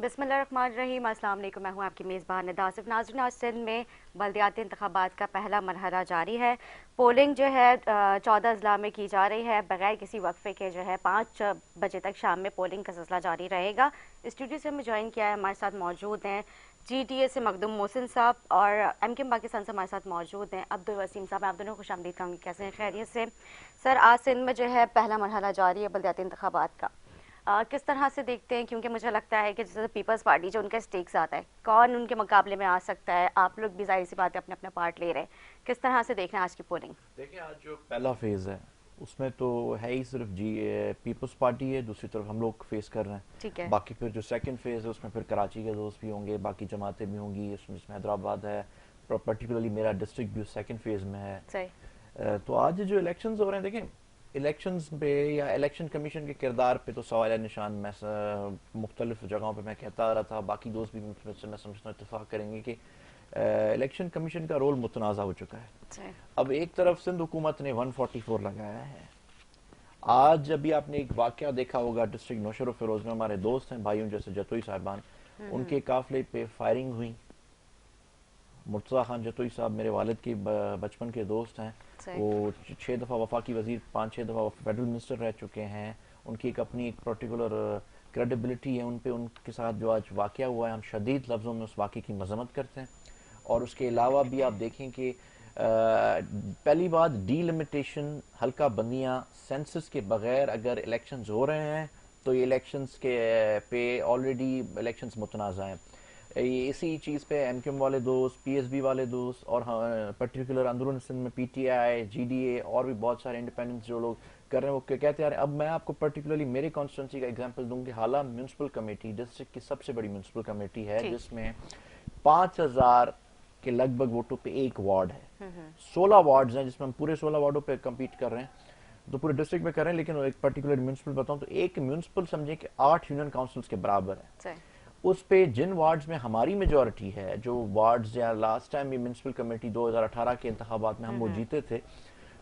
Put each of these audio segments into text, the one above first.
بسم اللہ الرحمن الرحیم، السلام علیکم۔ میں ہوں آپ کی میزبان ندا آصف۔ ناظرین، آج سندھ میں بلدیاتی انتخابات کا پہلا مرحلہ جاری ہے۔ پولنگ جو ہے 14 اضلاع میں کی جا رہی ہے، بغیر کسی وقفے کے جو ہے 5 بجے تک شام میں پولنگ کا سلسلہ جاری رہے گا۔ اسٹوڈیو سے ہمیں جوائن کیا ہے، ہمارے ساتھ موجود ہیں جی ٹی اے سے مخدوم محسن صاحب اور ایم کیو پاکستان سے ہمارے ساتھ موجود ہیں عبدالوسیم صاحب۔ آپ دونوں کو خوش آمدید کہوں گی، کیسے ہیں؟ خیریت سے؟ سر، آج سندھ میں جو ہے پہلا مرحلہ جاری ہے بلدیاتی انتخابات کا، کس طرح سے دیکھتے ہیں؟ کیونکہ مجھے لگتا ہے کہ جیسے پیپلز پارٹی جو ان کا اسٹیک زیادہ ہے، کون ان کے مقابلے میں آ سکتا ہے؟ آپ لوگ بھی ظاہر سی بات ہے اپنا اپنا پارٹ لے رہے ہیں، کس طرح سے دیکھ رہے ہیں آج کی پولنگ؟ دیکھیں، آج جو پہلا فیز ہے اس میں تو ہے ہی صرف پیپلز پارٹی ہے، دوسری طرف ہم لوگ فیس کر رہے ٹھیک ہیں۔ ہے، باقی پھر جو سیکنڈ فیز ہے اس میں پھر کراچی کے دوست بھی ہوں گے، باقی جماعتیں بھی ہوں گی، اس میں حیدرآباد ہے، پرٹیکولرلی میرا ڈسٹرکٹ بھی سیکنڈ فیز میں ہے۔ صحیح۔ تو آج جو الیکشنز ہو رہے ہیں، دیکھیں الیکشنز پہ یا الیکشن کمیشن کے کردار پہ تو سوال نشان میں مختلف جگہوں پہ میں کہتا آ رہا تھا، باقی دوست بھی میں سمجھتا ہوں اتفاق کریں گے کہ الیکشن کمیشن کا رول متنازع ہو چکا ہے۔ صحیح۔ اب ایک طرف سندھ حکومت نے 144 لگایا ہے۔ آج ابھی آپ نے ایک واقعہ دیکھا ہوگا ڈسٹرکٹ نوشہر و فیروز میں، ہمارے دوست ہیں بھائیوں جیسے جتوئی صاحبان، ان کے قافلے پہ فائرنگ ہوئی۔ مرتضیٰ خان جتوئی صاحب میرے والد کے بچپن کے دوست ہیں، صحیح۔ وہ 6 دفعہ وفاقی وزیر، 5-6 دفعہ فیڈرل منسٹر رہ چکے ہیں۔ ان کی ایک اپنی ایک پرٹیکولر کریڈیبلٹی ہے، ان کے ساتھ جو آج واقعہ ہوا ہے، ہم شدید لفظوں میں اس واقعے کی مذمت کرتے ہیں۔ اور اس کے علاوہ بھی آپ دیکھیں کہ پہلی بات ڈی لمیٹیشن، حلقہ بندیاں، سینسس کے بغیر اگر الیکشنز ہو رہے ہیں تو یہ الیکشنز کے پہ آلریڈی الیکشنز متنازع ہیں۔ اسی چیز پہ ایم کیو ایم والے دوست، پی ایس بی والے دوست اور پرٹیکولر اندرون سندھ میں پی ٹی آئی، جی ڈی اے اور بھی بہت سارے انڈیپینڈنس جو لوگ کر رہے ہیں وہ کہتے ہیں۔ اب میں آپ کو پرٹیکولرلی میرے کانسٹیٹوئنسی کا ایگزامپل دوں کہ حالہ میونسپل کمیٹی ڈسٹرکٹ کی سب سے بڑی میونسپل کمیٹی ہے، ٹھیک۔ جس میں 5000 کے لگ بھگ ووٹوں پہ ایک وارڈ ہے۔ 16 وارڈز ہیں جس میں ہم پورے 16 وارڈوں پہ کمپیٹ کر رہے ہیں، تو پورے ڈسٹرکٹ میں کر رہے ہیں، لیکن ایک پرٹیکولر میونسپل بتاؤں تو ایک میونسپل سمجھیں کہ 8 یونین کاؤنسلز کے برابر ہے۔ صحیح۔ اس پہ جن وارڈز میں ہماری میجورٹی ہے، جو وارڈز یا لاسٹ ٹائم بھی میونسپل کمیٹی 2018 کے انتخابات میں ہم وہ جیتے تھے،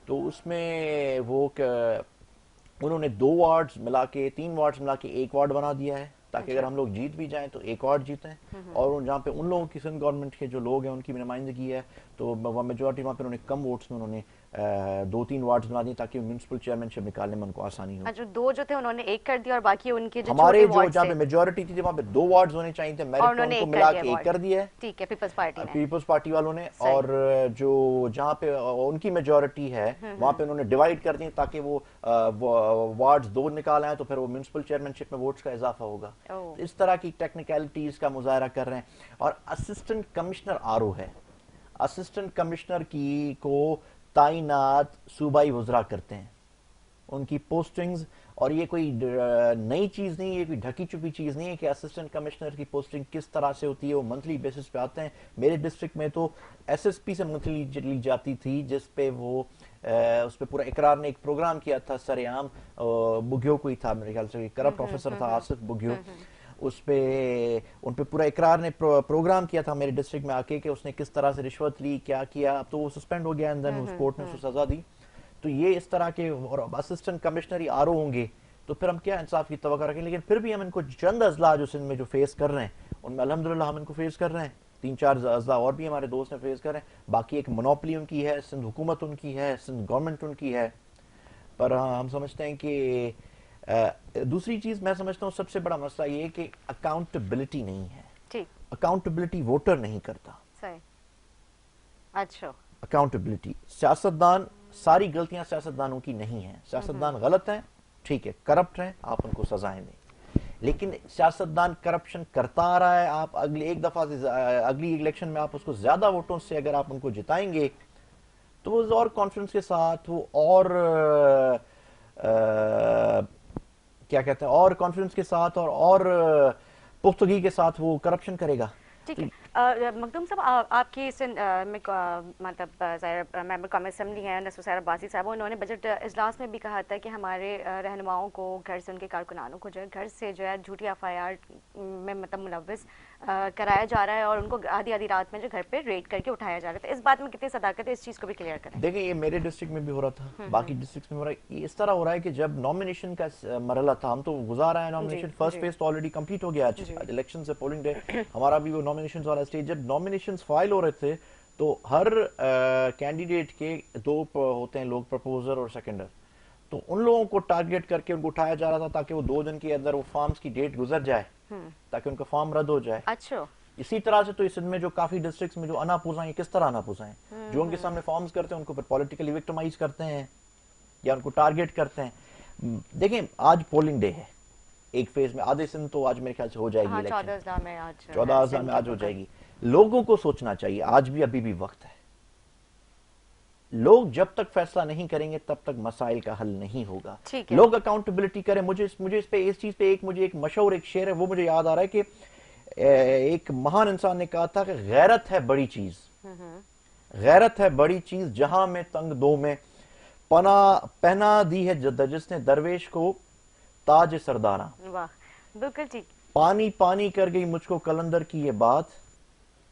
تو اس میں وہ انہوں نے 2 وارڈز ملا کے، 3 وارڈز ملا کے ایک وارڈ بنا دیا ہے، تاکہ اگر ہم لوگ جیت بھی جائیں تو ایک وارڈ جیتیں۔ اور جہاں پہ ان لوگوں کی سندھ گورنمنٹ کے جو لوگ ہیں ان کی بھی نمائندگی ہے، تو میجورٹی وہاں پہ انہوں نے کم ووٹس میں انہوں نے 2-3 وارڈز بنا دیے تاکہ میونسپل چیئرمین شپ نکالنے میں ان کو آسانی ہو۔ جو 2 جو تھے انہوں نے 1 کر دیا، اور باقی ان کے جو چھوٹے ہمارے جو وارڈ جہاں تھے پہ میجورٹی تھی وہاں پہ 2 وارڈز ہونے چاہیے تھے، اور میرٹ پہ انہوں ان نے کو 1 کر ملا دیا کے 1 وارڈ۔ کر دیا ہے ٹھیک ہے، پیپلز پارٹی نے۔ پیپلز پارٹی والوں نے، صحیح۔ اور جو جہاں پہ ان کی میجورٹی ہے وہاں پہ انہوں نے ڈیوائیڈ کر دیں تاکہ وہ وارڈز 2 نکال آئیں، تو پھر وہ میونسپل چیئرمین شپ میں ووٹس کا اضافہ ہوگا۔ اس طرح کی ٹیکنیکلٹیز کا مظاہرہ کر رہے ہیں۔ اور اسسٹنٹ کمشنر آر او ہے، اسسٹنٹ کمشنر کی کو تعینات صوبائی وزراء کرتے ہیں، ان کی پوسٹنگز، اور یہ کوئی نئی چیز نہیں، یہ کوئی ڈھکی چھپی چیز نہیں ہے کہ اسسٹنٹ کمشنر کی پوسٹنگ کس طرح سے ہوتی ہے، وہ منتھلی بیسس پہ آتے ہیں۔ میرے ڈسٹرکٹ میں تو ایس ایس پی سے منتھلی لی جاتی تھی، جس پہ وہ اس پہ پورا اقرار نے ایک پروگرام کیا تھا سر عام، بگیو کوئی تھا میرے خیال سے، کرپٹ آفیسر تھا آصف بگیو، اس پہ ان پہ پورا اقرار نے پروگرام کیا تھا میرے ڈسٹرکٹ میں آ کے کہ اس نے کس طرح سے رشوت لی، کیا کیا، تو وہ سسپینڈ ہو گیا، اندر اس کورٹ نے اس کو سزا دی۔ تو یہ اس طرح کے، اور assistant commissioner he R O ہوں گے تو پھر ہم کیا انصاف کی توقع رکھیں؟ لیکن پھر بھی ہم ان کو چند اضلاع جو سندھ میں جو فیس کر رہے ہیں ان میں الحمدللہ ہم ان کو فیس کر رہے ہیں، 3-4 اضلاع اور بھی ہمارے دوست نے فیس کر رہے ہیں۔ باقی ایک منوپلی ان کی ہے، سندھ حکومت ان کی ہے، سندھ گورنمنٹ ان کی ہے، پر ہم سمجھتے ہیں کہ دوسری چیز میں سمجھتا ہوں سب سے بڑا مسئلہ یہ ہے کہ اکاؤنٹیبلٹی نہیں ہے۔ ٹھیک۔ اکاؤنٹیبلٹی ووٹر نہیں کرتا۔ صحیح۔ اچھا۔ اکاؤنٹیبلٹی، سیاستدان، ساری غلطیاں سیاستدانوں کی نہیں ہیں، سیاستدان غلط ہیں، ٹھیک ہے، کرپٹ ہیں، آپ ان کو سزائیں دیں، لیکن سیاستدان کرپشن کرتا آ رہا ہے، آپ ایک دفعہ سے اگلی الیکشن میں آپ اس کو زیادہ ووٹوں سے اگر آپ ان کو جتائیں گے تو وہ اور کانفیڈنس کے ساتھ، وہ اور کیا کہتے ہیں، اور کانفیڈنس کے ساتھ اور پختگی کے ساتھ وہ کرپشن کرے گا۔ ٹھیک ہے۔ مخدوم صاحب، آپ کی مطلب ممبر قومی اسمبلی ہیں نصف سیر عباسی صاحب، انہوں نے بجٹ اجلاس میں بھی کہا تھا کہ ہمارے رہنماؤں کو گھر سے، ان کے کارکنانوں کو جو ہے گھر سے جو ہے جھوٹی ایف آئی آر میں مطلب ملوث کرایا جا رہا ہے اور ان کو آدھی آدھی رات میں جو گھر پہ ریڈ کر کے اٹھایا جا رہا ہے. تو اس بات میں کتنی صداقت ہے, اس چیز کو بھی کلیئر کریں. دیکھیں یہ میرے ڈسٹرکٹ میں بھی ہو رہا تھا, باقی ڈسٹرکٹ میں ہو رہا ہے. یہ اس طرح ہو رہا ہے کہ جب نامینیشن کا مرحلہ تھا, ہم تو گزار آئے نامینیشن, فرسٹ فیز تو آلریڈی کمپلیٹ ہو گیا, آج الیکشن سے پولنگ ڈے ہمارا بھی وہ نامینیشن والا اسٹیج. جب نامینیشنز فائل ہو رہے تھے تو ہر کینڈیڈیٹ کے دو ہوتے ہیں لوگ, پرپوزر اور سیکنڈر, تو ان لوگوں کو ٹارگیٹ کر کے ان کو اٹھایا جا رہا تھا تاکہ وہ 2 دن کے اندر وہ فارمز کی ڈیٹ گزر جائے, تاکہ ان کا فارم رد ہو جائے. اچھا, اسی طرح سے تو اس میں جو کافی ڈسٹرکٹس میں جو اناپوزا ہیں, کس طرح اناپوزا ہیں, جو ان کے سامنے فارمز کرتے ہیں ان کو پھر پولیٹیکلی وکٹمائز کرتے ہیں یا ان کو ٹارگیٹ کرتے ہیں. دیکھیں آج پولنگ ڈے ہے, ایک فیز میں آدھے سندھ تو آج میرے خیال سے ہو جائے گی الیکشن, 14 اضلاع میں آج ہو جائے گی. لوگوں کو سوچنا چاہیے, آج بھی ابھی بھی وقت ہے. لوگ جب تک فیصلہ نہیں کریں گے تب تک مسائل کا حل نہیں ہوگا. لوگ اکاؤنٹیبلٹی کریں. مجھے اس چیز پہ ایک مشہور ایک شعر ہے, وہ مجھے یاد آ رہا ہے کہ ایک مہان انسان نے کہا تھا کہ غیرت ہے بڑی چیز, غیرت ہے بڑی چیز جہاں میں تنگ دو میں, پہنا دی ہے جس نے درویش کو تاج سرداراں. بالکل ٹھیک. پانی پانی کر گئی مجھ کو کلندر کی یہ بات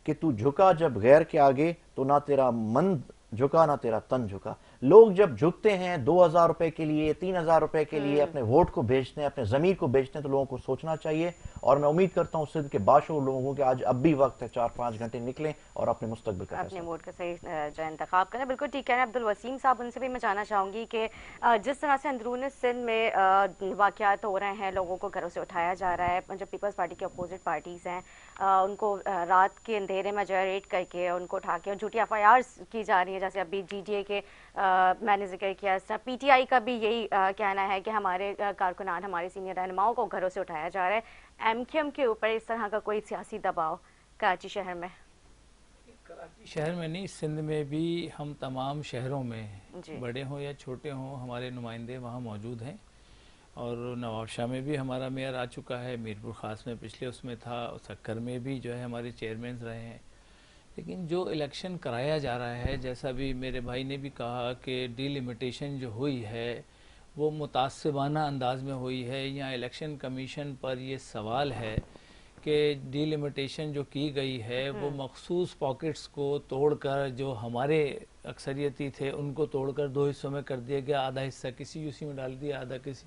کہ تو جھکا جب غیر کے آگے تو نہ تیرا من جھکا نہ تیرا تن جھکا. لوگ جب جھکتے ہیں 2000 روپے کے لیے, 3000 روپے کے لیے اپنے ووٹ کو بھیجتے ہیں, اپنے ضمیر کو بھیجتے ہیں, تو لوگوں کو سوچنا چاہیے. اور میں امید کرتا ہوں سندھ کے باشعور لوگوں کو کہ آج اب بھی وقت ہے, 4-5 گھنٹے نکلیں اور اپنے مستقبل کا اپنے ووٹ کا صحیح جو انتخاب کریں. بالکل ٹھیک ہے. عبدالوسیم صاحب, ان سے بھی میں جاننا چاہوں گی کہ جس طرح سے اندرون سندھ میں واقعات ہو رہے ہیں, لوگوں کو گھروں سے اٹھایا جا رہا ہے, جو پیپلز پارٹی کے اپوزٹ پارٹیز ہیں ان کو رات کے اندھیرے میں جو ہے ریڈ کر کے ان کو اٹھا کے جھوٹی FIRs کی جا رہی ہیں, جیسے ابھی GDA کے میں نے ذکر کیا, اس طرح PTI کا بھی یہی کہنا ہے کہ ہمارے کارکنان, ہمارے سینئر رہنماؤں کو گھروں سے اٹھایا جا رہا ہے. MQM کے اوپر اس طرح کا کوئی سیاسی دباؤ کراچی شہر میں؟ کراچی شہر میں نہیں, سندھ میں بھی ہم تمام شہروں میں بڑے ہوں یا چھوٹے ہوں ہمارے نمائندے وہاں موجود ہیں. اور نواب شاہ میں بھی ہمارا میئر آ چکا ہے, میرپور خاص میں پچھلے اس میں تھا, سکر میں بھی جو ہے ہمارے چیئرمینز رہے ہیں. لیکن جو الیکشن کرایا جا رہا ہے, جیسا بھی میرے بھائی نے بھی کہا کہ ڈی لیمیٹیشن جو ہوئی ہے وہ متعصبانہ انداز میں ہوئی ہے. یا الیکشن کمیشن پر یہ سوال ہے کہ ڈی لیمیٹیشن جو کی گئی ہے وہ مخصوص پاکٹس کو توڑ کر, جو ہمارے اکثریتی تھے ان کو توڑ کر 2 حصوں میں کر دیا گیا, آدھا حصہ کسی UC میں ڈال دیا, آدھا کسی,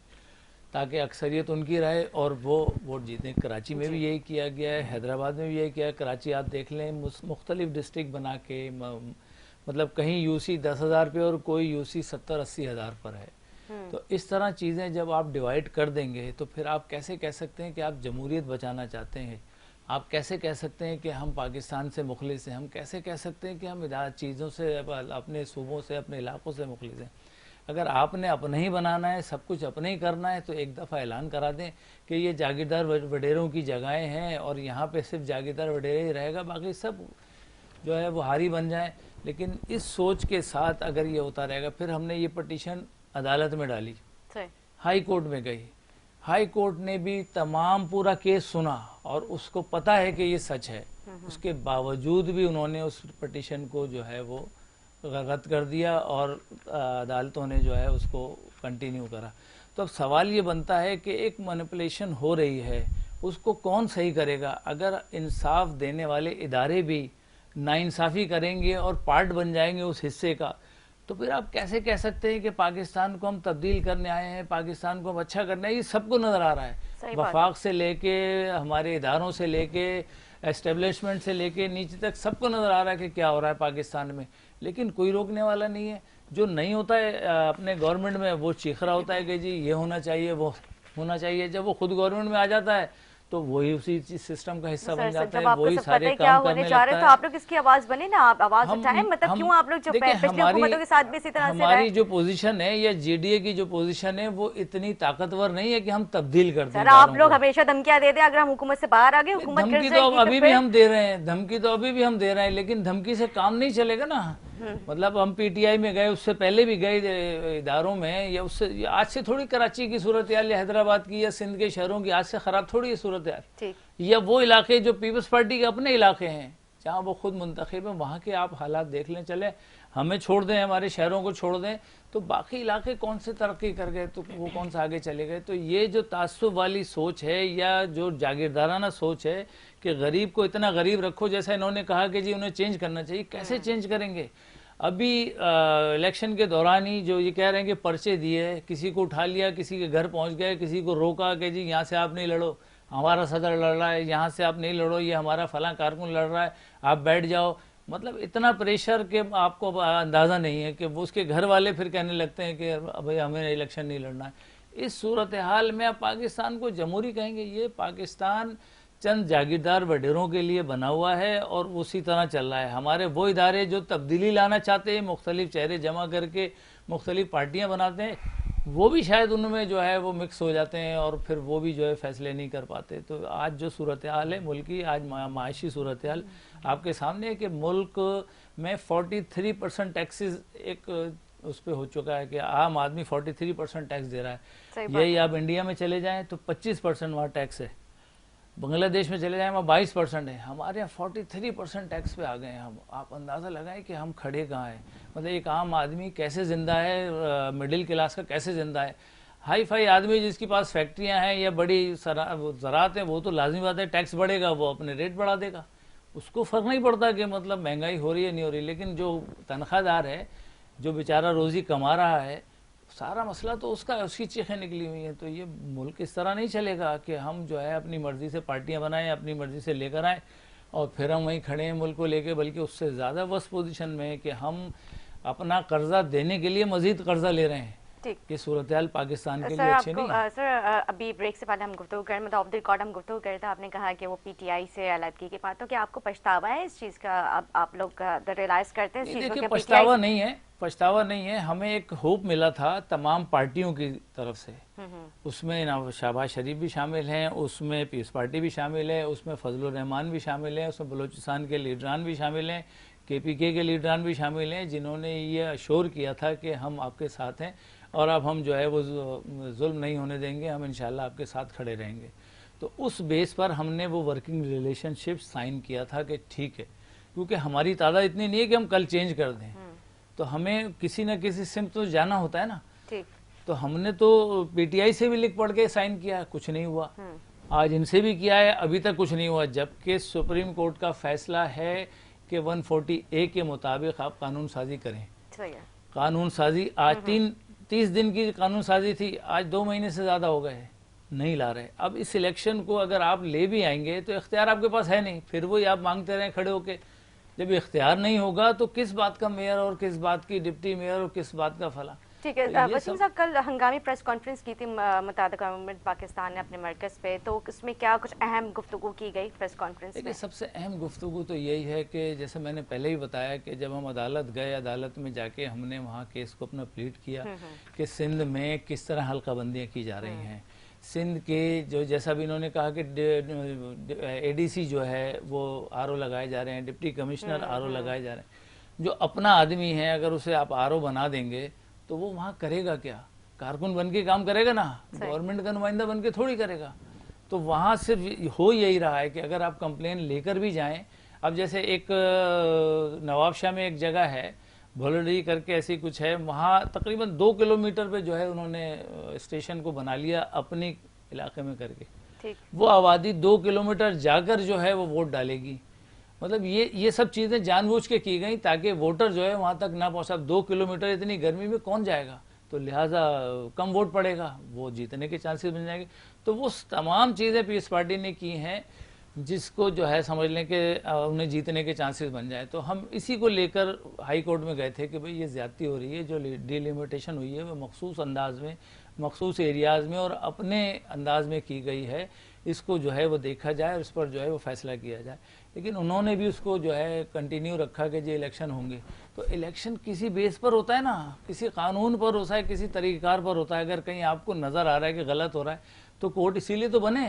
تاکہ اکثریت ان کی رہے اور وہ ووٹ جیتیں. کراچی میں بھی یہی کیا گیا ہے, حیدرآباد میں بھی یہی کیا ہے. کراچی آپ دیکھ لیں مختلف ڈسٹرکٹ بنا کے, مطلب کہیں UC 10,000 پہ اور کوئی UC 70-80 ہزار پر ہے. تو اس طرح چیزیں جب آپ ڈیوائیڈ کر دیں گے تو پھر آپ کیسے کہہ سکتے ہیں کہ آپ جمہوریت بچانا چاہتے ہیں؟ آپ کیسے کہہ سکتے ہیں کہ ہم پاکستان سے مخلص ہیں؟ ہم کیسے کہہ سکتے ہیں کہ ہم چیزوں سے, اپنے صوبوں سے, اپنے علاقوں سے مخلص ہیں؟ اگر آپ نے اپنا ہی بنانا ہے, سب کچھ اپنا ہی کرنا ہے, تو ایک دفعہ اعلان کرا دیں کہ یہ جاگیردار وڈیروں کی جگہیں ہیں اور یہاں پہ صرف جاگیردار وڈیرے ہی رہے گا, باقی سب جو ہے وہ ہاری بن جائیں. لیکن اس سوچ کے ساتھ اگر یہ ہوتا رہے گا, پھر ہم نے یہ پٹیشن عدالت میں ڈالی, ہائی کورٹ میں گئی, ہائی کورٹ نے بھی تمام پورا کیس سنا اور اس کو پتا ہے کہ یہ سچ ہے, اس کے باوجود بھی انہوں نے اس پٹیشن کو جو ہے وہ رد کر دیا اور عدالتوں نے جو ہے اس کو کنٹینیو کرا. تو اب سوال یہ بنتا ہے کہ ایک مینپولیشن ہو رہی ہے, اس کو کون صحیح کرے گا؟ اگر انصاف دینے والے ادارے بھی ناانصافی کریں گے اور پارٹ بن جائیں گے اس حصے کا, تو پھر آپ کیسے کہہ سکتے ہیں کہ پاکستان کو ہم تبدیل کرنے آئے ہیں, پاکستان کو ہم اچھا کرنے آئے ہیں؟ یہ سب کو نظر آ رہا ہے, وفاق سے لے کے ہمارے اداروں سے لے کے اسٹیبلشمنٹ سے لے کے نیچے تک سب کو نظر آ رہا ہے کہ کیا ہو رہا ہے پاکستان میں. لیکن کوئی روکنے والا نہیں ہے. جو نہیں ہوتا ہے اپنے گورنمنٹ میں وہ چیخ رہا ہوتا ہے کہ جی یہ ہونا چاہیے, وہ ہونا چاہیے. جب وہ خود گورنمنٹ میں آ جاتا ہے تو وہی اسی سسٹم کا حصہ بن جاتا ہے, وہی سارے کام کرنے لگتا ہے. تو آپ لوگ اس کی آواز بنے نا, آپ آواز اٹھائیں. مطلب کیوں آپ لوگ جو پچھلی حکومتوں کے ساتھ بھی اسی طرح سے ہماری جو پوزیشن ہے یا GDA کی جو پوزیشن ہے وہ اتنی طاقتور نہیں ہے کہ ہم تبدیل کر دیں. آپ لوگ ہمیشہ دھمکیاں دیتے ہیں اگر ہم حکومت سے باہر آ گئے, حکومت دھمکی تو ابھی بھی ہم دے رہے ہیں, دھمکی تو ابھی بھی ہم دے رہے ہیں, لیکن دھمکی سے کام نہیں چلے گا نا. مطلب ہم PTI میں گئے, اس سے پہلے بھی گئے اداروں میں, یا اس سے آج سے تھوڑی کراچی کی صورتحال یا حیدرآباد کی یا سندھ کے شہروں کی آج سے خراب تھوڑی ہے صورتحال. یا وہ علاقے جو پیپلز پارٹی کے اپنے علاقے ہیں, جہاں وہ خود منتخب ہیں وہاں کے آپ حالات دیکھ لیں. چلے ہمیں چھوڑ دیں, ہمارے شہروں کو چھوڑ دیں, تو باقی علاقے کون سے ترقی کر گئے, تو وہ کون سا آگے چلے گئے. تو یہ جو تعصب والی سوچ ہے یا جو جاگیردارانہ سوچ ہے کہ غریب کو اتنا غریب رکھو, جیسا انہوں نے کہا کہ جی انہیں چینج کرنا چاہیے, کیسے چینج کریں گے. ابھی الیکشن کے دوران ہی جو یہ کہہ رہے ہیں کہ پرچے دیے, کسی کو اٹھا لیا, کسی کے گھر پہنچ گئے, کسی کو روکا کہ جی یہاں سے آپ نہیں لڑو, ہمارا صدر لڑ رہا ہے, یہاں سے آپ نہیں لڑو, یہ ہمارا فلاں کارکن لڑ رہا ہے, آپ بیٹھ جاؤ. مطلب اتنا پریشر کہ آپ کو اندازہ نہیں ہے کہ وہ اس کے گھر والے پھر کہنے لگتے ہیں کہ بھائی ہمیں الیکشن نہیں لڑنا ہے. اس صورتحال میں آپ پاکستان کو جمہوری کہیں گے؟ یہ پاکستان چند جاگیردار وڈیروں کے لیے بنا ہوا ہے اور اسی طرح چل رہا ہے. ہمارے وہ ادارے جو تبدیلی لانا چاہتے ہیں, مختلف چہرے جمع کر کے مختلف پارٹیاں بناتے ہیں, وہ بھی شاید ان میں جو ہے وہ مکس ہو جاتے ہیں اور پھر وہ بھی جو ہے فیصلے نہیں کر پاتے. تو آج جو صورتحال ہے ملکی, آج معاشی صورتحال آپ کے سامنے ہے کہ ملک میں 43% ٹیکسز ایک اس پہ ہو چکا ہے کہ عام آدمی 43% ٹیکس دے رہا ہے. یہی آپ انڈیا میں چلے جائیں تو 25% وہاں ٹیکس ہے, بنگلہ دیش میں چلے جائیں وہاں 22% ہے, ہمارے یہاں 43% ٹیکس پہ آ گئے ہیں ہم. آپ اندازہ لگائیں کہ ہم کھڑے کہاں ہیں. مطلب ایک عام آدمی کیسے زندہ ہے, مڈل کلاس کا کیسے زندہ ہے. ہائی فائی آدمی جس کے پاس فیکٹریاں ہیں یا بڑی زراعت ہیں, وہ تو لازمی بات ہے ٹیکس بڑھے گا, وہ اپنے ریٹ بڑھا دے گا, اس کو فرق نہیں پڑتا کہ مطلب مہنگائی ہو رہی ہے نہیں ہو رہی. لیکن جو تنخواہ دار ہے, جو بیچارہ روزی کما رہا ہے, سارا مسئلہ تو اس کا, اس کی چیخیں نکلی ہوئی ہیں. تو یہ ملک اس طرح نہیں چلے گا کہ ہم جو ہے اپنی مرضی سے پارٹیاں بنائیں, اپنی مرضی سے لے کر آئیں اور پھر ہم وہیں کھڑے ہیں ملک کو لے کے. بلکہ اس سے زیادہ ورس پوزیشن میں ہے کہ ہم اپنا قرضہ دینے کے لیے مزید قرضہ لے رہے ہیں. یہ صورتحال پاکستان کے لیے اچھی نہیں ہے. سر ابھی بریک سے پہلے ہم گفتگو کریں, مطلب آف دی ریکارڈ ہم گفتگو کرے تھے, آپ نے کہا کہ وہ پی ٹی آئی سے علیحدگی کی بات, تو کیا آپ کو پچھتاوا ہے اس چیز کا؟ آپ لوگ ریلائز کرتے ہیں اس چیز کو؟ دیکھیے پچھتاوا نہیں ہے, پچھتاوا نہیں ہے. ہمیں ایک ہوپ ملا تھا تمام پارٹیوں کی طرف سے, اس میں شہباز شریف بھی شامل ہیں, اس میں پیس پارٹی بھی شامل ہے, اس میں فضل الرحمان بھی شامل ہیں, اس میں بلوچستان کے لیڈران بھی شامل ہیں, کے پی کے لیڈران بھی شامل ہیں, جنہوں نے یہ اشور کیا تھا کہ ہم آپ کے ساتھ ہیں اور اب ہم جو ہے وہ ظلم نہیں ہونے دیں گے, ہم انشاءاللہ آپ کے ساتھ کھڑے رہیں گے. تو اس بیس پر ہم نے وہ ورکنگ ریلیشن شپ سائن کیا تھا کہ ٹھیک ہے, کیونکہ ہماری تعداد اتنی نہیں ہے کہ ہم کل چینج کر دیں, تو ہمیں کسی نہ کسی سمت تو جانا ہوتا ہے نا. تو ہم نے تو پی ٹی آئی سے بھی لکھ پڑھ کے سائن کیا, کچھ نہیں ہوا. آج ان سے بھی کیا ہے, ابھی تک کچھ نہیں ہوا, جبکہ سپریم کورٹ کا فیصلہ ہے کہ 140A کے مطابق آپ قانون سازی کریں. قانون سازی آج 30 دن کی قانون سازی تھی, آج 2 مہینے سے زیادہ ہو گئے, نہیں لا رہے. اب اس الیکشن کو اگر آپ لے بھی آئیں گے تو اختیار آپ کے پاس ہے نہیں, پھر وہی آپ مانگتے رہیں کھڑے ہو کے. جب اختیار نہیں ہوگا تو کس بات کا میئر اور کس بات کی ڈپٹی میئر اور کس بات کا فلاں. ٹھیک ہے. وسیم صاحب کل ہنگامی پریس کانفرنس کی تھی متعدد گورنمنٹ پاکستان نے اپنے مرکز پہ, تو اس میں کیا کچھ اہم گفتگو کی گئی پریس کانفرنس میں؟ سب سے اہم گفتگو تو یہی ہے کہ جیسے میں نے پہلے ہی بتایا کہ جب ہم عدالت گئے, عدالت میں جا کے ہم نے وہاں کیس کو اپنا پلیٹ کیا کہ سندھ میں کس طرح حلقہ بندیاں کی جا رہی ہیں. سندھ کے جو جیسا بھی انہوں نے کہا کہ اے ڈی سی جو ہے وہ آر او لگائے جا رہے ہیں, ڈپٹی کمشنر آر او لگائے جا رہے ہیں. جو اپنا آدمی ہے اگر اسے آپ آر او بنا دیں گے تو وہ وہاں کرے گا کیا؟ کارکن بن کے کام کرے گا نا, گورنمنٹ کا نمائندہ بن کے تھوڑی کرے گا. تو وہاں صرف ہو یہی رہا ہے کہ اگر آپ کمپلین لے کر بھی جائیں, اب جیسے ایک نواب شاہ میں ایک جگہ ہے بھولڈی کر کے ایسی کچھ ہے, وہاں تقریباً 2 کلومیٹر پہ جو ہے انہوں نے اسٹیشن کو بنا لیا اپنی علاقے میں کر کے. وہ آبادی 2 کلومیٹر جا کر جو ہے وہ ووٹ ڈالے گی. مطلب یہ سب چیزیں جان بوجھ کے کی گئیں تاکہ ووٹر جو ہے وہاں تک نہ پہنچا. 2 کلومیٹر اتنی گرمی میں کون جائے گا, تو لہٰذا کم ووٹ پڑے گا, وہ جیتنے کے چانسز بن جائیں گے. تو وہ تمام چیزیں پیس پارٹی نے کی ہیں جس کو جو ہے سمجھ لیں کہ انہیں جیتنے کے چانسز بن جائے. تو ہم اسی کو لے کر ہائی کورٹ میں گئے تھے کہ بھئی یہ زیادتی ہو رہی ہے, جو ڈیلیمیٹیشن ہوئی ہے وہ مخصوص انداز میں, مخصوص ایریاز میں اور اپنے انداز میں کی گئی ہے, اس کو جو ہے وہ دیکھا جائے اور اس پر جو ہے وہ فیصلہ کیا جائے. لیکن انہوں نے بھی اس کو جو ہے کنٹینیو رکھا کہ یہ الیکشن ہوں گے. تو الیکشن کسی بیس پر ہوتا ہے نا, کسی قانون پر ہوتا ہے, کسی طریقہ کار پر ہوتا ہے. اگر کہیں آپ کو نظر آ رہا ہے کہ غلط ہو رہا ہے تو کورٹ اسی لیے تو بنے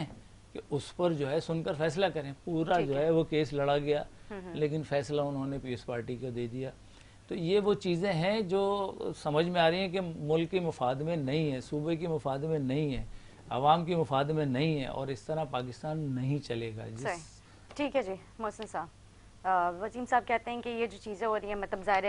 کہ اس پر جو ہے سن کر فیصلہ کریں. پورا جو ہے وہ کیس لڑا گیا لیکن فیصلہ انہوں نے پیس پارٹی کو دے دیا. تو یہ وہ چیزیں ہیں جو سمجھ میں آ رہی ہیں کہ ملک کے مفاد میں نہیں ہے, صوبے کے مفاد میں نہیں ہے, عوام کے مفاد میں نہیں ہے, اور اس طرح پاکستان نہیں چلے گا. ٹھیک ہے جی. محسن صاحب وسیم صاحب کہتے ہیں کہ یہ جو چیزیں ہو رہی ہیں مطلب ظاہر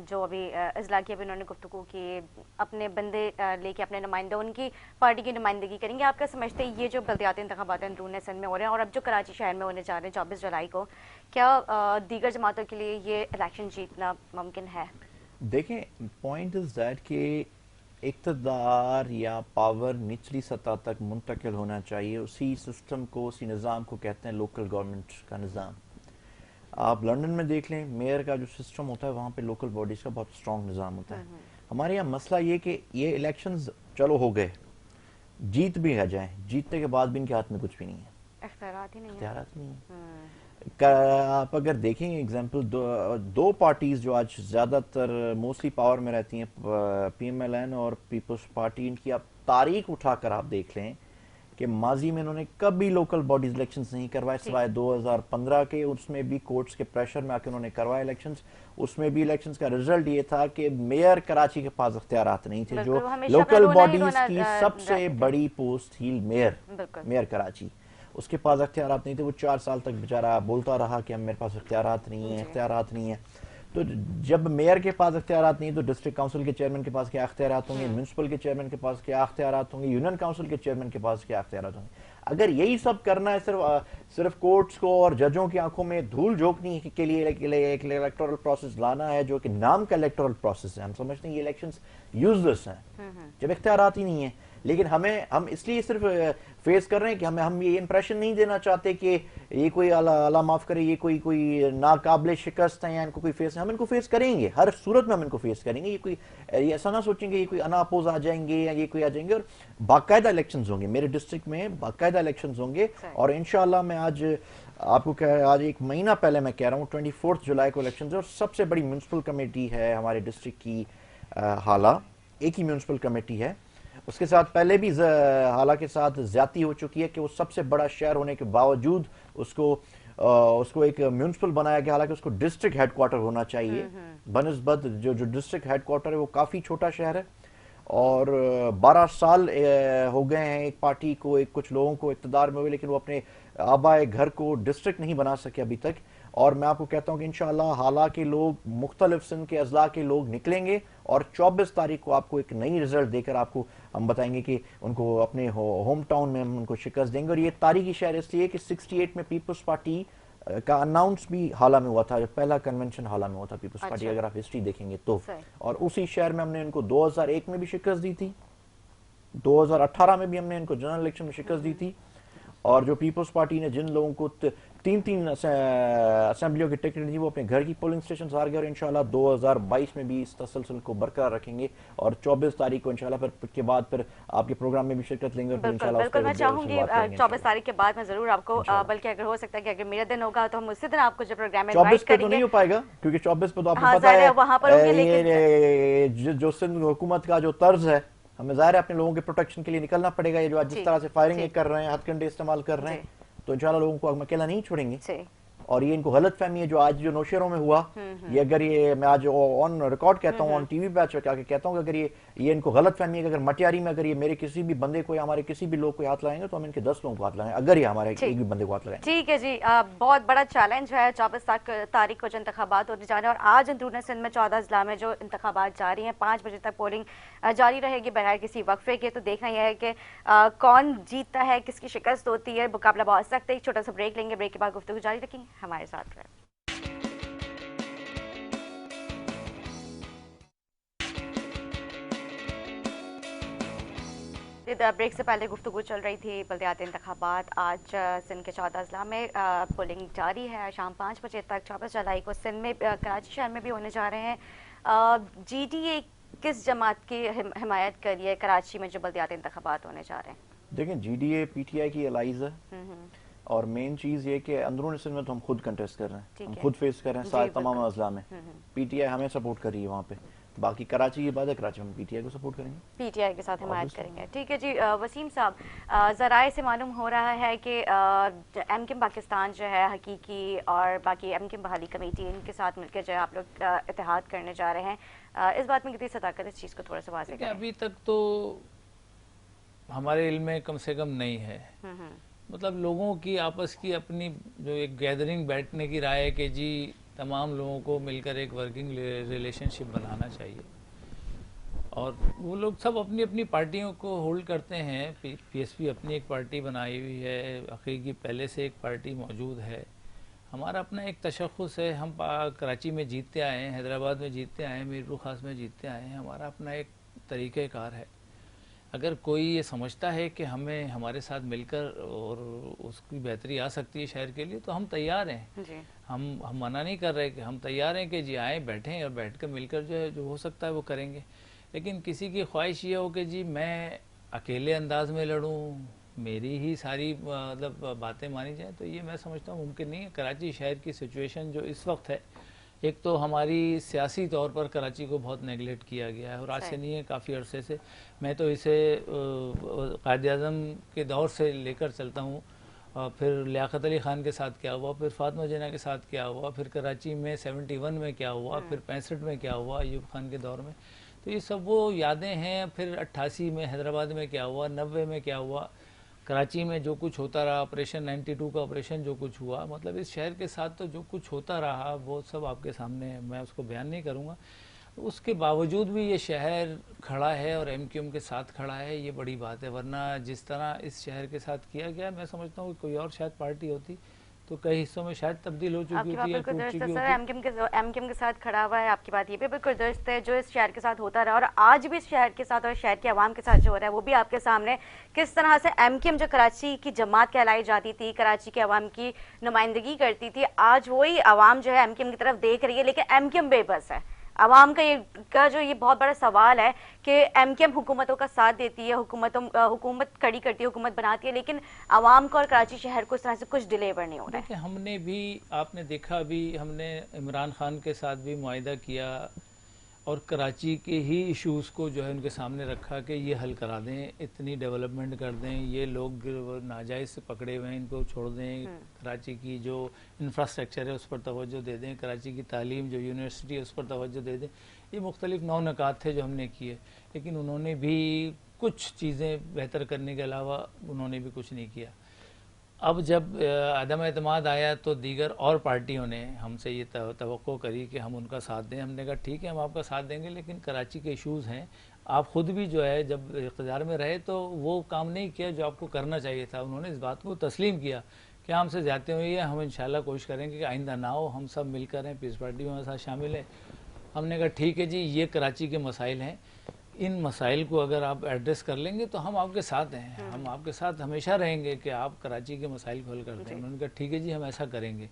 جو ابھی اضلاع کی ابھی انہوں نے گفتگو کی اپنے بندے لے کے اپنے نمائندے ان کی پارٹی کی نمائندگی کریں گے. آپ کیا سمجھتے ہیں یہ جو بلدیاتی انتخابات اندرون سندھ میں ہو رہے ہیں اور اب جو کراچی شہر میں ہونے جا رہے ہیں 24 جولائی کو, کیا دیگر جماعتوں کے لیے یہ الیکشن جیتنا ممکن ہے؟ دیکھیں پوائنٹ از دیٹ کہ اقتدار یا پاور نچلی سطح تک منتقل ہونا چاہیے. اسی سسٹم کو, اسی نظام کو کہتے ہیں لوکل گورنمنٹ کا نظام. آپ لنڈن میں دیکھ لیں, میئر کا جو سسٹم ہوتا ہے وہاں پہ لوکل باڈیز کا بہت اسٹرانگ نظام ہوتا ہے. ہمارے یہاں مسئلہ یہ کہ یہ الیکشنز چلو ہو گئے, جیت بھی جائیں, جیتنے کے بعد بھی ان کے ہاتھ میں کچھ بھی نہیں ہے, اختیارات ہی نہیں ہے. آپ اگر دیکھیں ایگزامپل دو پارٹیز جو آج زیادہ تر موسٹلی پاور میں رہتی ہیں, پی ایم ایل این اور پیپلز پارٹی, ان کی آپ تاریخ اٹھا کر آپ دیکھ لیں کہ ماضی میں انہوں نے کبھی لوکل باڈیز الیکشنز نہیں کروائے سوائے 2015 کے. اس میں بھی کورٹس کے پریشر میں آ کے انہوں نے کروائے الیکشنز. اس میں بھی الیکشنز کا رزلٹ یہ تھا کہ میئر کراچی کے پاس اختیارات نہیں تھے, جو لوکل باڈیز کی سب سے بڑی پوسٹ تھی میئر کراچی, اس کے پاس اختیارات نہیں تھے. وہ 4 سال تک بیچارہ بولتا رہا کہ میرے پاس اختیارات نہیں ہیں. تو جب میئر کے پاس اختیارات نہیں تو ڈسٹرکٹ کاؤنسل کے چیئرمین کے پاس کیا اختیارات ہوں گے, میونسپل کے چیئرمین کے پاس کیا اختیارات ہوں گے, یونین کاؤنسل کے چیئرمین کے پاس کیا اختیارات ہوں گے. اگر یہی سب کرنا ہے صرف کورٹس کو اور ججوں کی آنکھوں میں دھول جھونکنے کے لیے ایک الیکٹورل پروسیس لانا ہے جو کہ نام کا الیکٹورل پروسیس ہے, ہم سمجھتے ہیں یہ الیکشنز یوزلیس ہیں جب اختیارات ہی نہیں ہیں. لیکن ہم اس لیے صرف فیس کر رہے ہیں کہ ہم یہ امپریشن نہیں دینا چاہتے کہ یہ کوئی اللہ معاف کرے یہ کوئی ناقابل شکست ہے یا ان کو کوئی فیس ہے. ہم ان کو فیس کریں گے, ہر صورت میں ہم ان کو فیس کریں گے. یہ ایسا نہ سوچیں گے یہ کوئی انا اپوز آ جائیں گے یا یہ کوئی آ جائیں گے. اور باقاعدہ الیکشنز ہوں گے میرے ڈسٹرکٹ میں, باقاعدہ الیکشنز ہوں گے. اور انشاءاللہ میں آج آپ کو آج 1 مہینہ پہلے میں کہہ رہا ہوں 24 جولائی کو الیکشنز ہے, اور سب سے بڑی میونسپل کمیٹی ہے ہمارے ڈسٹرکٹ کی حالہ, ایک ہی میونسپل کمیٹی ہے. اس کے ساتھ پہلے بھی حالہ کے ساتھ زیادتی ہو چکی ہے کہ وہ سب سے بڑا شہر ہونے کے باوجود اس کو ایک میونسپل بنایا گیا, حالانکہ اس کو ڈسٹرکٹ ہیڈ کوارٹر ہونا چاہیے بنسبت جو ڈسٹرکٹ ہیڈ کوارٹر ہے وہ کافی چھوٹا شہر ہے. اور 12 سال ہو گئے ہیں ایک پارٹی کو, کچھ لوگوں کو اقتدار میں ہوئے, لیکن وہ اپنے آبائے گھر کو ڈسٹرکٹ نہیں بنا سکے ابھی تک. اور میں آپ کو کہتا ہوں کہ انشاءاللہ حالہ کے لوگ, مختلف سندھ کے اضلاع کے لوگ نکلیں گے اور 24 تاریخ کو آپ کو ایک نئی رزلٹ دے کر آپ کو ہم بتائیں گے کہ ان کو اپنے ہوم ٹاؤن میں ہم ان کو شکست دیں گے. اور یہ تاریخی شہر اس لیے کہ 68 میں پیپلز پارٹی کا اناؤنس بھی حالہ میں ہوا تھا, جو پہلا کنونشن حالہ میں ہوا تھا پیپلز پارٹی, اگر آپ ہسٹری دیکھیں گے تو. اور اسی شہر میں ہم نے ان کو 2001 میں بھی شکست دی تھی, 2018 میں بھی ہم نے ان کو جنرل الیکشن میں شکست دی تھی. اور جو پیپلز پارٹی نے جن لوگوں کو 3 اسمبلیوں کی ٹکٹ دی وہ اپنے گھر کی پولنگ سٹیشن ہار گئے. اور انشاءاللہ 2022 میں بھی اس تسلسل کو برقرار رکھیں گے, اور 24 تاریخ کو انشاءاللہ پھر کے بعد پھر آپ کے پروگرام میں بھی شرکت لیں گے. بالکل میں چاہوں گی 24 تاریخ کے بعد میں ضرور آپ کو, بلکہ اگر ہو سکتا ہے کہ اگر میرا دن ہوگا تو ہم اسی دن آپ کو جو پروگرام میں انوائٹ کریں گے. 24 پہ تو نہیں ہو پائے گا کیونکہ 24 پہ تو آپ کو پتا ہے جو سندھ حکومت کا جو طرز ہے, ہمیں ظاہر ہے اپنے لوگوں کے پروٹیکشن کے لیے نکلنا پڑے گا. یہ جو جس طرح سے فائرنگ کر رہے ہیں, ہتھ کنڈے استعمال کر رہے ہیں, تو انشاءاللہ لوگوں کو ہم اکیلا نہیں چھوڑیں گے. اور یہ ان کو غلط فہمی ہے جو آج جو نوشہروں میں ہوا, یہ اگر یہ میں آج آن ریکارڈ کہتا ہوں, آن ٹی وی پہ آ کے کہتا ہوں کہ اگر یہ ان کو غلط فہمی ہے کہ اگر مٹیاری میں اگر یہ میرے کسی بھی بندے کو یا ہمارے کسی بھی لوگ کو ہاتھ لائیں گے تو ہم ان کے 10 لوگوں کو ہاتھ لائیں گے اگر یہ ہمارے ایک بھی بندے کو ہاتھ لائیں. ٹھیک ہے جی, بہت بڑا چیلنج ہے 24 تاریخ کو جو انتخابات ہونے جا رہے ہیں. اور آج اندرون سندھ میں 14 اضلاع میں جو انتخابات جاری ہیں, 5 بجے تک پولنگ جاری رہے گی بغیر کسی وقفے کے. تو دیکھنا یہ ہے کہ کون جیتتا ہے, کس کی شکست ہوتی ہے. مقابلہ بہت سخت ہے. ایک چھوٹا سا بریک لیں گے, بریک کے بعد گفتگو جاری رکھیں گے, ہمارے ساتھ رہیں. بریک سے پہلے گفتگو چل رہی تھی بلدیاتی انتخابات. آج سندھ کے 14 اضلاع میں پولنگ جاری ہے شام 5 بجے تک. 24 جولائی کو سندھ میں کراچی شہر میں بھی ہونے جا رہے ہیں. جی ڈی اے کس جماعت کی حمایت کر رہی ہے کراچی میں جو بلدیاتی انتخابات ہونے جا رہے ہیں؟ دیکھیں جی ڈی اے پی ٹی آئی کی الائز ہے, اور مین چیز یہ کہ اندرون سندھ میں تو ہم خود کنٹیسٹ کر رہے ہیں, ہم خود فیس کر رہے ہیں سارے تمام اضلاع میں. پی ٹی آئی ہمیں سپورٹ کر رہی ہے وہاں پہ, باقی کراچی کی بات ہے, کراچی میں پی ٹی آئی کو سپورٹ کریں گے, پی ٹی آئی کے ساتھ حمایت کریں گے. ٹھیک ہے جی. وسیم صاحب, ذرائع سے معلوم ہو رہا ہے کہ ایم کیم پاکستان جو ہے حقیقی اور باقی ایم کیم بحالی کمیٹی ان کے ساتھ مل کے جو ہے آپ لوگ اتحاد کرنے جا رہے ہیں. اس بات میں کتنی صداقت ہے, اس چیز کو تھوڑا سا واضح کریں. ابھی تک تو ہمارے علم میں کم سے کم نہیں ہے, مطلب لوگوں کی آپس کی اپنی جو ایک گیدرنگ بیٹھنے کی رائے ہے کہ جی تمام لوگوں کو مل کر ایک ورکنگ ریلیشن شپ بنانا چاہیے، اور وہ لوگ سب اپنی اپنی پارٹیوں کو ہولڈ کرتے ہیں. پی ایس پی اپنی ایک پارٹی بنائی ہوئی ہے، حقیقی پہلے سے ایک پارٹی موجود ہے. ہمارا اپنا ایک تشخص ہے، ہم کراچی میں جیتتے آئے ہیں، حیدرآباد میں جیتتے آئے ہیں، میرپور خاص میں جیتتے آئے ہیں. ہمارا اپنا ایک طریقہ کار ہے. اگر کوئی یہ سمجھتا ہے کہ ہمیں ہمارے ساتھ مل کر اور اس کی بہتری آ سکتی ہے شہر کے لیے، تو ہم تیار ہیں. ہم منع نہیں کر رہے، کہ ہم تیار ہیں کہ جی آئیں، بیٹھیں اور بیٹھ کر مل کر جو ہو سکتا ہے وہ کریں گے. لیکن کسی کی خواہش یہ ہو کہ جی میں اکیلے انداز میں لڑوں، میری ہی ساری مطلب باتیں مانی جائیں، تو یہ میں سمجھتا ہوں ممکن نہیں ہے. کراچی شہر کی سچویشن جو اس وقت ہے، ایک تو ہماری سیاسی طور پر کراچی کو بہت نیگلیکٹ کیا گیا ہے، اور آج سے نہیں ہے، کافی عرصے سے. میں تو اسے قائد اعظم کے دور سے لے کر چلتا ہوں، پھر لیاقت علی خان کے ساتھ کیا ہوا، پھر فاطمہ جناح کے ساتھ کیا ہوا، پھر کراچی میں 71 میں کیا ہوا، پھر 65 میں کیا ہوا ایوب خان کے دور میں. تو یہ سب وہ یادیں ہیں. پھر 88 میں حیدرآباد میں کیا ہوا، 90 میں کیا ہوا، کراچی میں جو کچھ ہوتا رہا، آپریشن 92 کا آپریشن جو کچھ ہوا، مطلب اس شہر کے ساتھ تو جو کچھ ہوتا رہا وہ سب آپ کے سامنے ہے. میں اس کو بیان نہیں کروں گا. اس کے باوجود بھی یہ شہر کھڑا ہے اور ایم کیو ایم کے ساتھ کھڑا ہے، یہ بڑی بات ہے. ورنہ جس طرح اس شہر کے ساتھ کیا گیا، میں سمجھتا ہوں کہ کوئی اور شاید پارٹی ہوتی تو کئی حصوں میں شاید تبدیل ہو چکی ہوتی یا ٹوٹ چکی ہوتی. ایم کیو ایم کے ساتھ کھڑا ہوا ہے، آپ کی بات یہ بھی بالکل درست ہے. جو اس شہر کے ساتھ ہوتا رہا اور آج بھی اس شہر کے ساتھ اور شہر کے عوام کے ساتھ جو ہو رہا ہے وہ بھی آپ کے سامنے. کس طرح سے ایم کیو ایم جو کراچی کی جماعت کہلائی جاتی تھی، کراچی کے عوام کی نمائندگی کرتی تھی، آج وہی عوام جو ہے ایم کیو ایم کی طرف دیکھ رہی ہے، لیکن ایم کیو ایم بے بس ہے. عوام کا جو یہ بہت بڑا سوال ہے کہ ایم کیو ایم حکومتوں کا ساتھ دیتی ہے، حکومت کھڑی کرتی ہے، حکومت بناتی ہے، لیکن عوام کو اور کراچی شہر کو اس طرح سے کچھ ڈیلیور نہیں ہو رہا ہے. دیکھیں، ہم نے بھی، آپ نے دیکھا بھی، ہم نے عمران خان کے ساتھ بھی معاہدہ کیا اور کراچی کے ہی ایشوز کو جو ہے ان کے سامنے رکھا کہ یہ حل کرا دیں، اتنی ڈیولپمنٹ کر دیں، یہ لوگ ناجائز سے پکڑے ہوئے ہیں ان کو چھوڑ دیں، کراچی کی جو انفراسٹرکچر ہے اس پر توجہ دے دیں، کراچی کی تعلیم جو یونیورسٹی ہے اس پر توجہ دے دیں. یہ مختلف نکات تھے جو ہم نے کیے، لیکن انہوں نے بھی کچھ چیزیں بہتر کرنے کے علاوہ انہوں نے بھی کچھ نہیں کیا. اب جب عدم اعتماد آیا تو دیگر اور پارٹیوں نے ہم سے یہ توقع کری کہ ہم ان کا ساتھ دیں. ہم نے کہا ٹھیک ہے، ہم آپ کا ساتھ دیں گے، لیکن کراچی کے ایشوز ہیں. آپ خود بھی جو ہے جب اقتدار میں رہے تو وہ کام نہیں کیا جو آپ کو کرنا چاہیے تھا. انہوں نے اس بات کو تسلیم کیا کہ ہم سے زیادتی ہوئی ہے، ہم انشاءاللہ کوشش کریں گے کہ آئندہ نہ ہو. ہم سب مل کر ہیں، پیس پارٹی میں ہمارے ساتھ شامل ہے. ہم نے کہا ٹھیک ہے جی، یہ کراچی کے مسائل ہیں، ان مسائل کو اگر آپ ایڈریس کر لیں گے تو ہم آپ کے ساتھ ہیں، ہم آپ کے ساتھ ہمیشہ رہیں گے کہ آپ کراچی کے مسائل کو حل کرتے ہیں. انہوں نے کہا ٹھیک ہے جی، ہم ایسا کریں گے.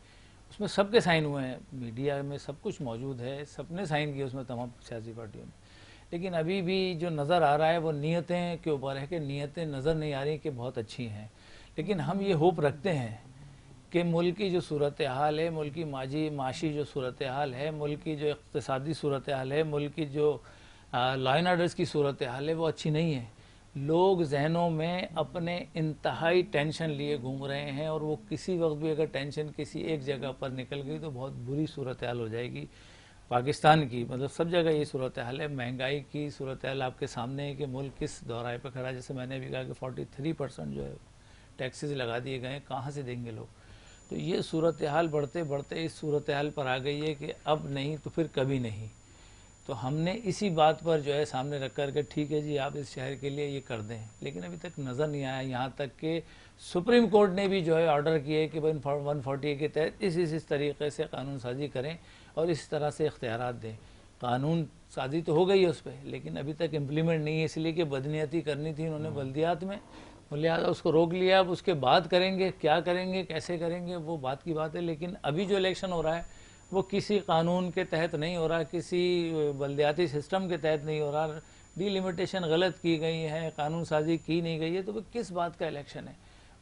اس میں سب کے سائن ہوئے ہیں، میڈیا میں سب کچھ موجود ہے، سب نے سائن کیے اس میں، تمام سیاسی پارٹیوں نے. لیکن ابھی بھی جو نظر آ رہا ہے وہ نیتیں کے اوپر ہے کہ نیتیں نظر نہیں آ رہی کہ بہت اچھی ہیں. لیکن ہم یہ ہوپ رکھتے ہیں کہ ملک کی جو صورتحال ہے، ملک کی معاشی جو صورتحال ہے، ملک کی جو اقتصادی صورتحال ہے، ملک کی جو لا اینڈ آرڈرز کی صورتحال ہے، وہ اچھی نہیں ہے. لوگ ذہنوں میں اپنے انتہائی ٹینشن لیے گھوم رہے ہیں، اور وہ کسی وقت بھی اگر ٹینشن کسی ایک جگہ پر نکل گئی تو بہت بری صورتحال ہو جائے گی پاکستان کی. مطلب سب جگہ یہ صورتحال ہے. مہنگائی کی صورتحال آپ کے سامنے ہے کہ ملک کس دورائے پہ کھڑا ہے. جیسے میں نے بھی کہا کہ 43% جو ہے ٹیکسز لگا دیے گئے ہیں، کہاں سے دیں گے لوگ. تو یہ صورتحال بڑھتے بڑھتے اس صورتحال پر آ گئی ہے کہ اب نہیں تو پھر کبھی نہیں. تو ہم نے اسی بات پر جو ہے سامنے رکھ کر کے ٹھیک ہے جی، آپ اس شہر کے لیے یہ کر دیں. لیکن ابھی تک نظر نہیں آیا، یہاں تک کہ سپریم کورٹ نے بھی جو ہے آرڈر کیے کہ 140 کے تحت اس طریقے سے قانون سازی کریں اور اس طرح سے اختیارات دیں. قانون سازی تو ہو گئی ہے اس پہ، لیکن ابھی تک امپلیمنٹ نہیں ہے، اس لیے کہ بدنیتی کرنی تھی انہوں نے بلدیات میں، لہٰذا اس کو روک لیا. اب اس کے بعد کریں گے، کیا کریں گے، کیسے کریں گے، وہ بات کی بات ہے. لیکن ابھی جو الیکشن ہو رہا ہے وہ کسی قانون کے تحت نہیں ہو رہا، کسی بلدیاتی سسٹم کے تحت نہیں ہو رہا. ڈی لیمیٹیشن غلط کی گئی ہے، قانون سازی کی نہیں گئی ہے. تو کس بات کا الیکشن ہے؟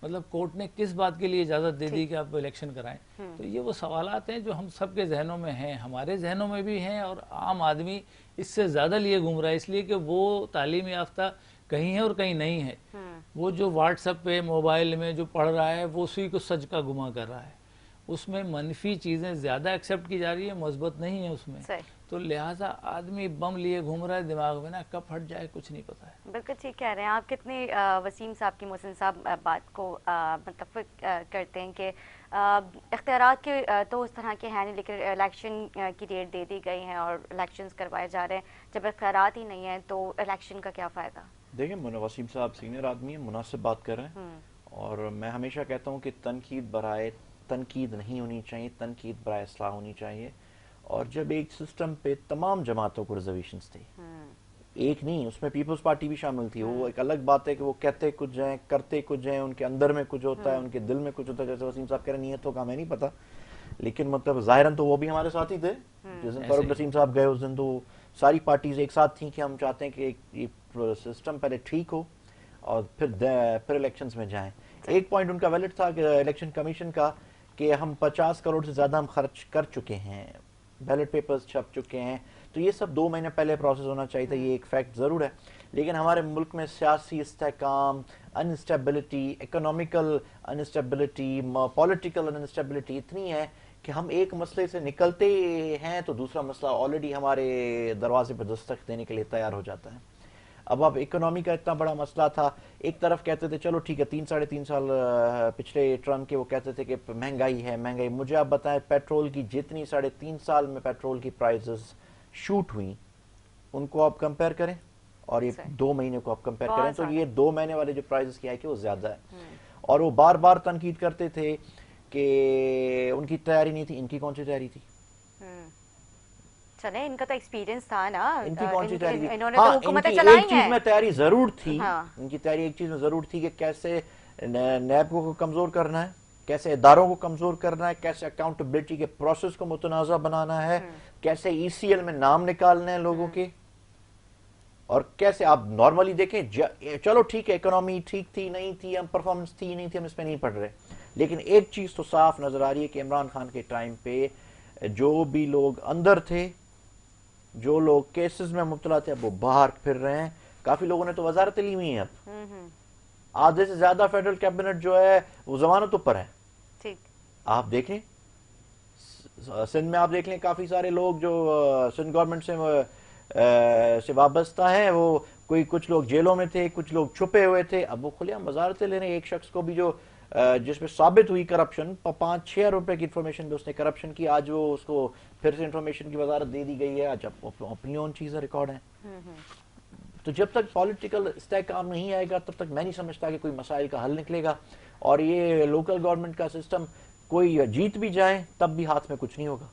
مطلب کورٹ نے کس بات کے لیے اجازت دے دی کہ آپ الیکشن کرائیں؟ تو یہ وہ سوالات ہیں جو ہم سب کے ذہنوں میں ہیں، ہمارے ذہنوں میں بھی ہیں، اور عام آدمی اس سے زیادہ لیے گھوم رہا ہے، اس لیے کہ وہ تعلیم یافتہ کہیں ہے اور کہیں نہیں ہے. وہ جو واٹس ایپ پہ موبائل میں جو پڑھ رہا ہے وہ اسی کو سچ کا گما کر رہا ہے. اس میں منفی چیزیں زیادہ ایکسیپٹ کی جا رہی ہے، مثبت نہیں ہے اس میں. تو تو لہٰذا آدمی بم لیے گھوم رہا ہے دماغ میں نا، کب پھٹ جائے کچھ نہیں پتا ہے. بالکل ٹھیک کہہ رہے ہیں آپ. کتنی وسیم صاحب کی، محسن صاحب بات کو متفق کرتے ہیں کہ اختیارات کے تو اس طرح کے ہیں نہیں، لیکن الیکشن کی ڈیٹ دے دی گئی ہیں اور الیکشنز کروائے جا رہے ہیں. جب اختیارات ہی نہیں ہیں تو الیکشن کا کیا فائدہ؟ دیکھیں وسیم صاحب سینئر آدمی ہیں، مناسب بات کر رہے ہیں، اور میں ہمیشہ کہتا ہوں کہ تنقید برائے تنقید نہیں ہونی چاہیے، تنقید برائے اصلاح ہونی چاہیے. اور جب ایک سسٹم پہ تمام جماعتوں کو ریزرویشنز تھی، ایک نہیں، اس میں پیپلز پارٹی بھی شامل تھی. وہ ایک الگ بات ہے کہ وہ کہتے کچھ جائیں کرتے کچھ جائیں، ان کے اندر میں کچھ ہوتا ہے، ان کے دل میں کچھ ہوتا ہے. جیسے وسیم صاحب کہہ رہے ہیں نیتوں کا ہمیں نہیں پتا، لیکن مطلب ظاہراً تو وہ بھی ہمارے ساتھ ہی تھے. جس دن فاروق وسیم صاحب گئے اس دن تو ساری پارٹیز ایک ساتھ تھیں کہ ہم چاہتے ہیں کہ ایک سسٹم پہلے ٹھیک ہو اور پھر الیکشنز میں جائیں. ایک پوائنٹ ان کا ویلڈ تھا کہ الیکشن کمیشن کا، کہ ہم 50 کروڑ سے زیادہ ہم خرچ کر چکے ہیں، بیلٹ پیپرز چھپ چکے ہیں. تو یہ سب 2 مہینے پہلے پروسیس ہونا چاہیے تھا. یہ ایک فیکٹ ضرور ہے، لیکن ہمارے ملک میں سیاسی استحکام، instability, economical instability, political instability اتنی ہے کہ ہم ایک مسئلے سے نکلتے ہیں تو دوسرا مسئلہ آلریڈی ہمارے دروازے پہ دستک دینے کے لیے تیار ہو جاتا ہے. اب اکنامی کا اتنا بڑا مسئلہ تھا، ایک طرف کہتے تھے چلو ٹھیک ہے 3-3.5 سال پچھلے ٹرم کے وہ کہتے تھے کہ مہنگائی ہے مہنگائی. مجھے آپ بتائیں پیٹرول کی جتنی 3.5 سال میں پیٹرول کی پرائزز شوٹ ہوئیں، ان کو آپ کمپیئر کریں اور یہ 2 مہینے کو آپ کمپیئر کریں تو یہ 2 مہینے والے جو پرائزز کی ہے کہ وہ زیادہ ہے. اور وہ بار بار تنقید کرتے تھے کہ ان کی تیاری نہیں تھی. ان کی کون سی تیاری تھی؟ چلیں ان کا تو ایکسپیرینس تھا نا، ان کی کون سی تیاری تھی؟ انہوں نے تو حکومتیں چلائی ہیں. ایک چیز میں تیاری ضرور تھی، ان کی تیاری ایک چیز میں ضرور تھی کہ کیسے نیب کو کمزور کرنا ہے، کیسے اداروں کو کمزور کرنا ہے، کیسے اکاؤنٹیبلٹی کے پروسیس کو متنازع بنانا ہے، کیسے ای سی ایل میں نام نکالنے ہیں لوگوں کے، اور کیسے آپ نارملی دیکھیں چلو ٹھیک ہے اکنامی ٹھیک تھی نہیں تھی، ہم پرفارمنس تھی نہیں تھی، ہم اس پہ نہیں پڑھ رہے، لیکن ایک چیز تو صاف نظر آ رہی ہے کہ عمران خان کے ٹائم پہ جو بھی لوگ اندر تھے، جو لوگ کیسز میں مبتلا تھے، اب وہ باہر پھر رہے ہیں. کافی لوگوں نے تو وزارتیں لی ہوئی ہیں، اب آدھے سے زیادہ فیڈرل کیبنٹ جو ہے وہ ضمانتوں پر ہے. آپ دیکھیں سندھ میں، آپ دیکھ لیں کافی سارے لوگ جو سندھ گورنمنٹ سے وابستہ ہیں، وہ کچھ لوگ جیلوں میں تھے، کچھ لوگ چھپے ہوئے تھے، اب وہ کھلے ہم وزارتیں لے رہے ہیں. ایک شخص کو بھی جو جس پہ ثابت ہوئی کرپشن، 5-6 روپے کی انفارمیشن پہ اس نے کرپشن کی، آج وہ اس کو پھر سے انفارمیشن کی وزارت دے دی گئی ہے. آج اپنی اون چیزیں ریکارڈ ہیں. تو جب تک پولیٹیکل استحکام نہیں آئے گا تب تک میں نہیں سمجھتا کہ کوئی مسائل کا حل نکلے گا. اور یہ لوکل گورنمنٹ کا سسٹم کوئی جیت بھی جائے تب بھی ہاتھ میں کچھ نہیں ہوگا،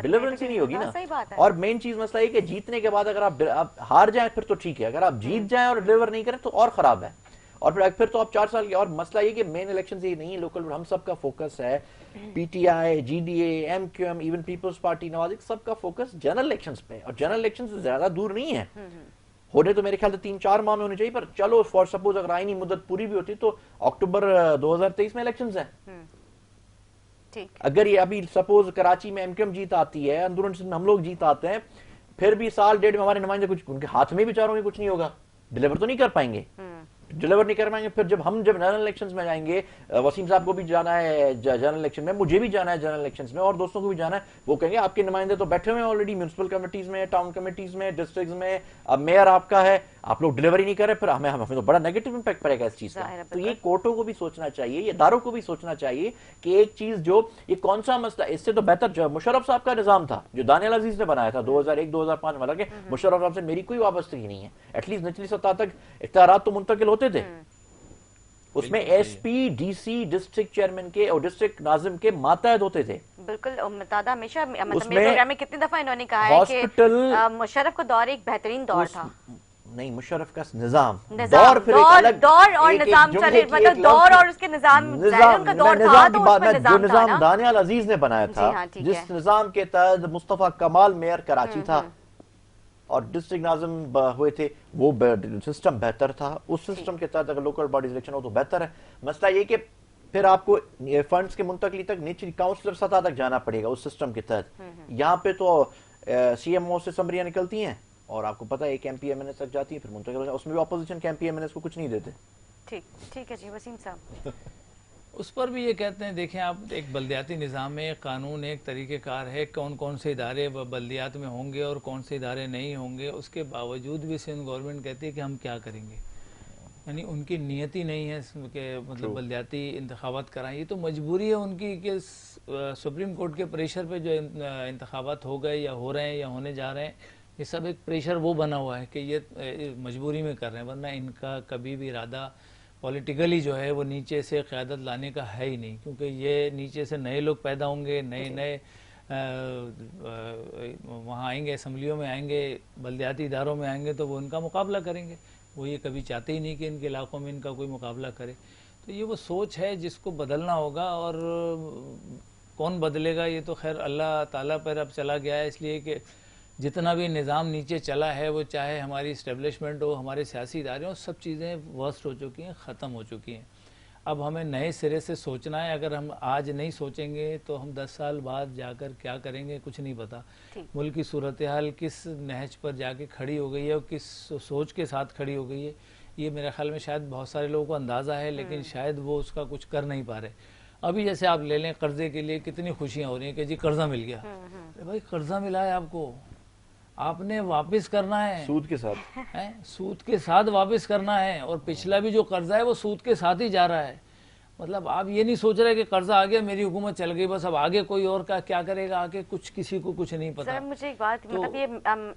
ڈیلیورنس ہی نہیں ہوگی نا. اور مین چیز مسئلہ یہ کہ جیتنے کے بعد اگر آپ ہار جائیں پھر تو ٹھیک ہے، اگر آپ جیت جائیں اور ڈیلیور نہیں کریں تو اور خراب ہے. اور پھر تو آپ 4 سال کے. اور مسئلہ یہ کہ مین الیکشن یہ نہیں ہے لوکل، ہم سب کا فوکس ہے P T I, G D A, M Q M, even Peoples Party Nawaz, سب کا فوکس جنرل الیکشنز پہ. اور جنرل الیکشن سے زیادہ دور نہیں ہے، ہونے تو میرے خیال سے 3-4 ماہ میں ہونے چاہیے، پر چلو فار سپوز اگر آئینی مدت پوری بھی ہوتی تو اکتوبر 2023 میں الیکشنز ہیں. اگر یہ ابھی سپوز کراچی میں ایم کیو ایم جیت آتی ہے، اندرون سندھ میں ہم لوگ جیت آتے ہیں، پھر بھی سال ڈیڑھ میں ہمارے نمائندے کچھ ان کے ہاتھ میں بیچاروں کے کچھ نہیں ہوگا، ڈیلیور تو نہیں کر پائیں گے. پھر جب جنرل الیکشنز میں جائیں گے، وسیم صاحب کو بھی جانا ہے جنرل الیکشن میں، مجھے بھی جانا ہے جنرل الیکشنز میں، اور دوستوں کو بھی جانا ہے. وہ کہیں گے آپ کے نمائندے تو بیٹھے ہوئے ہیں آلریڈی میونسپل کمیٹیز میں، ٹاؤن کمیٹیز میں، ڈسٹرکٹس میں، اب میئر آپ کا ہے، آپ لوگ ڈیلیوری نہیں کر رہے، پھر ہمیں تو بڑا نیگیٹو امپیکٹ پڑے گا اس چیز کا. تو یہ کورٹوں کو بھی سوچنا چاہیے، یہ اداروں کو بھی سوچنا چاہیے کہ ایک چیز جو یہ کون سا مسئلہ، اس سے تو بہتر جو مشرف صاحب کا نظام تھا جو دانیال عزیز نے بنایا تھا 2001-2005 والا، کہ مشرف صاحب سے میری کوئی وابستگی نہیں ہے، ایٹ لیسٹ نچلی سطح تک اختیارات تو منتقل ہوتے تھے. اس میں S P, D C, district chairman کے اور ڈسٹرکٹ ناظم کے ماتحت ہوتے تھے. بالکل متعدد ہمیشہ مطلب میرے پروگرام میں کتنی دفعہ انہوں نے کہا ہے کہ مشرف کا دور ایک بہترین دور تھا. نہیں، مشرف کا نظام دور اور نظام چلے، مطلب دور اور اس کے نظام ان کا دور تھا تو اس میں جو نظام دانیال عزیز نے بنایا تھا، جس نظام کے تحت مصطفیٰ کمال میئر کراچی تھا اور ڈسٹرکٹ ناظم ہوئے تھے، وہ سسٹم بہتر تھا. اس سسٹم کے تحت اگر لوکل باڈیز الیکشن ہو تو بہتر ہے. مسئلہ یہ کہ پھر آپ کو فنڈز کے منتقلی تک نیچے کاؤنسلر سطح تک جانا پڑے گا اس سسٹم کے تحت. یہاں پہ تو سی ایم او سے سمریاں نکلتی ہیں اور آپ کو پتا ہے ایک M P M N S تک جاتی ہے، پھر منتقل ہو جاتی ہے. اس میں بھی اپوزیشن کے M P M N S کو کچھ نہیں دیتے. ٹھیک ہے جی وسیم صاحب. اس پر بھی یہ کہتے ہیں دیکھیں آپ ایک بلدیاتی نظام میں ایک قانون ایک طریقہ کار ہے کون کون سے ادارے بلدیات میں ہوں گے اور کون سے ادارے نہیں ہوں گے. اس کے باوجود بھی سندھ گورنمنٹ کہتی ہے کہ ہم کیا کریں گے. یعنی ان کی نیت ہی نہیں ہے کہ مطلب بلدیاتی انتخابات کرائیں. یہ تو مجبوری ہے ان کی کہ سپریم کورٹ کے پریشر پہ جو انتخابات ہو گئے یا ہو رہے ہیں یا ہونے جا رہے ہیں, یہ سب ایک پریشر وہ بنا ہوا ہے کہ یہ مجبوری میں کر رہے ہیں, ورنہ ان کا کبھی بھی ارادہ پولیٹیکلی جو ہے وہ نیچے سے قیادت لانے کا ہے ہی نہیں. کیونکہ یہ نیچے سے نئے لوگ پیدا ہوں گے, نئے وہاں آئیں گے, اسمبلیوں میں آئیں گے, بلدیاتی اداروں میں آئیں گے, تو وہ ان کا مقابلہ کریں گے. وہ یہ کبھی چاہتے ہی نہیں کہ ان کے علاقوں میں ان کا کوئی مقابلہ کرے. تو یہ وہ سوچ ہے جس کو بدلنا ہوگا, اور کون بدلے گا یہ تو خیر اللہ تعالیٰ پر اب چلا گیا ہے. اس لیے کہ جتنا بھی نظام نیچے چلا ہے, وہ چاہے ہماری اسٹیبلشمنٹ ہو, ہمارے سیاسی ادارے ہوں, سب چیزیں ورسٹ ہو چکی ہیں, ختم ہو چکی ہیں. اب ہمیں نئے سرے سے سوچنا ہے. اگر ہم آج نہیں سوچیں گے تو ہم 10 سال بعد جا کر کیا کریں گے کچھ نہیں پتا. ملک کی صورتحال کس نہج پر جا کے کھڑی ہو گئی ہے اور کس سوچ کے ساتھ کھڑی ہو گئی ہے, یہ میرے خیال میں شاید بہت سارے لوگوں کو اندازہ ہے, لیکن شاید وہ اس کا کچھ کر نہیں پا رہے. ابھی جیسے آپ لے لیں قرضے کے لیے کتنی خوشیاں ہو رہی ہیں کہ جی قرضہ مل گیا. بھائی قرضہ ملا ہے آپ کو, آپ نے واپس کرنا ہے سود کے ساتھ, سود کے ساتھ واپس کرنا ہے. اور پچھلا بھی جو قرضہ ہے وہ سود کے ساتھ ہی جا رہا ہے. مطلب آپ یہ نہیں سوچ رہے کہ قرضہ آ گیا, میری حکومت چل گئی, بس اب آگے کوئی اور کا کیا کرے گا, آگے کچھ کسی کو کچھ نہیں پتا. سر مجھے ایک بات, مطلب یہ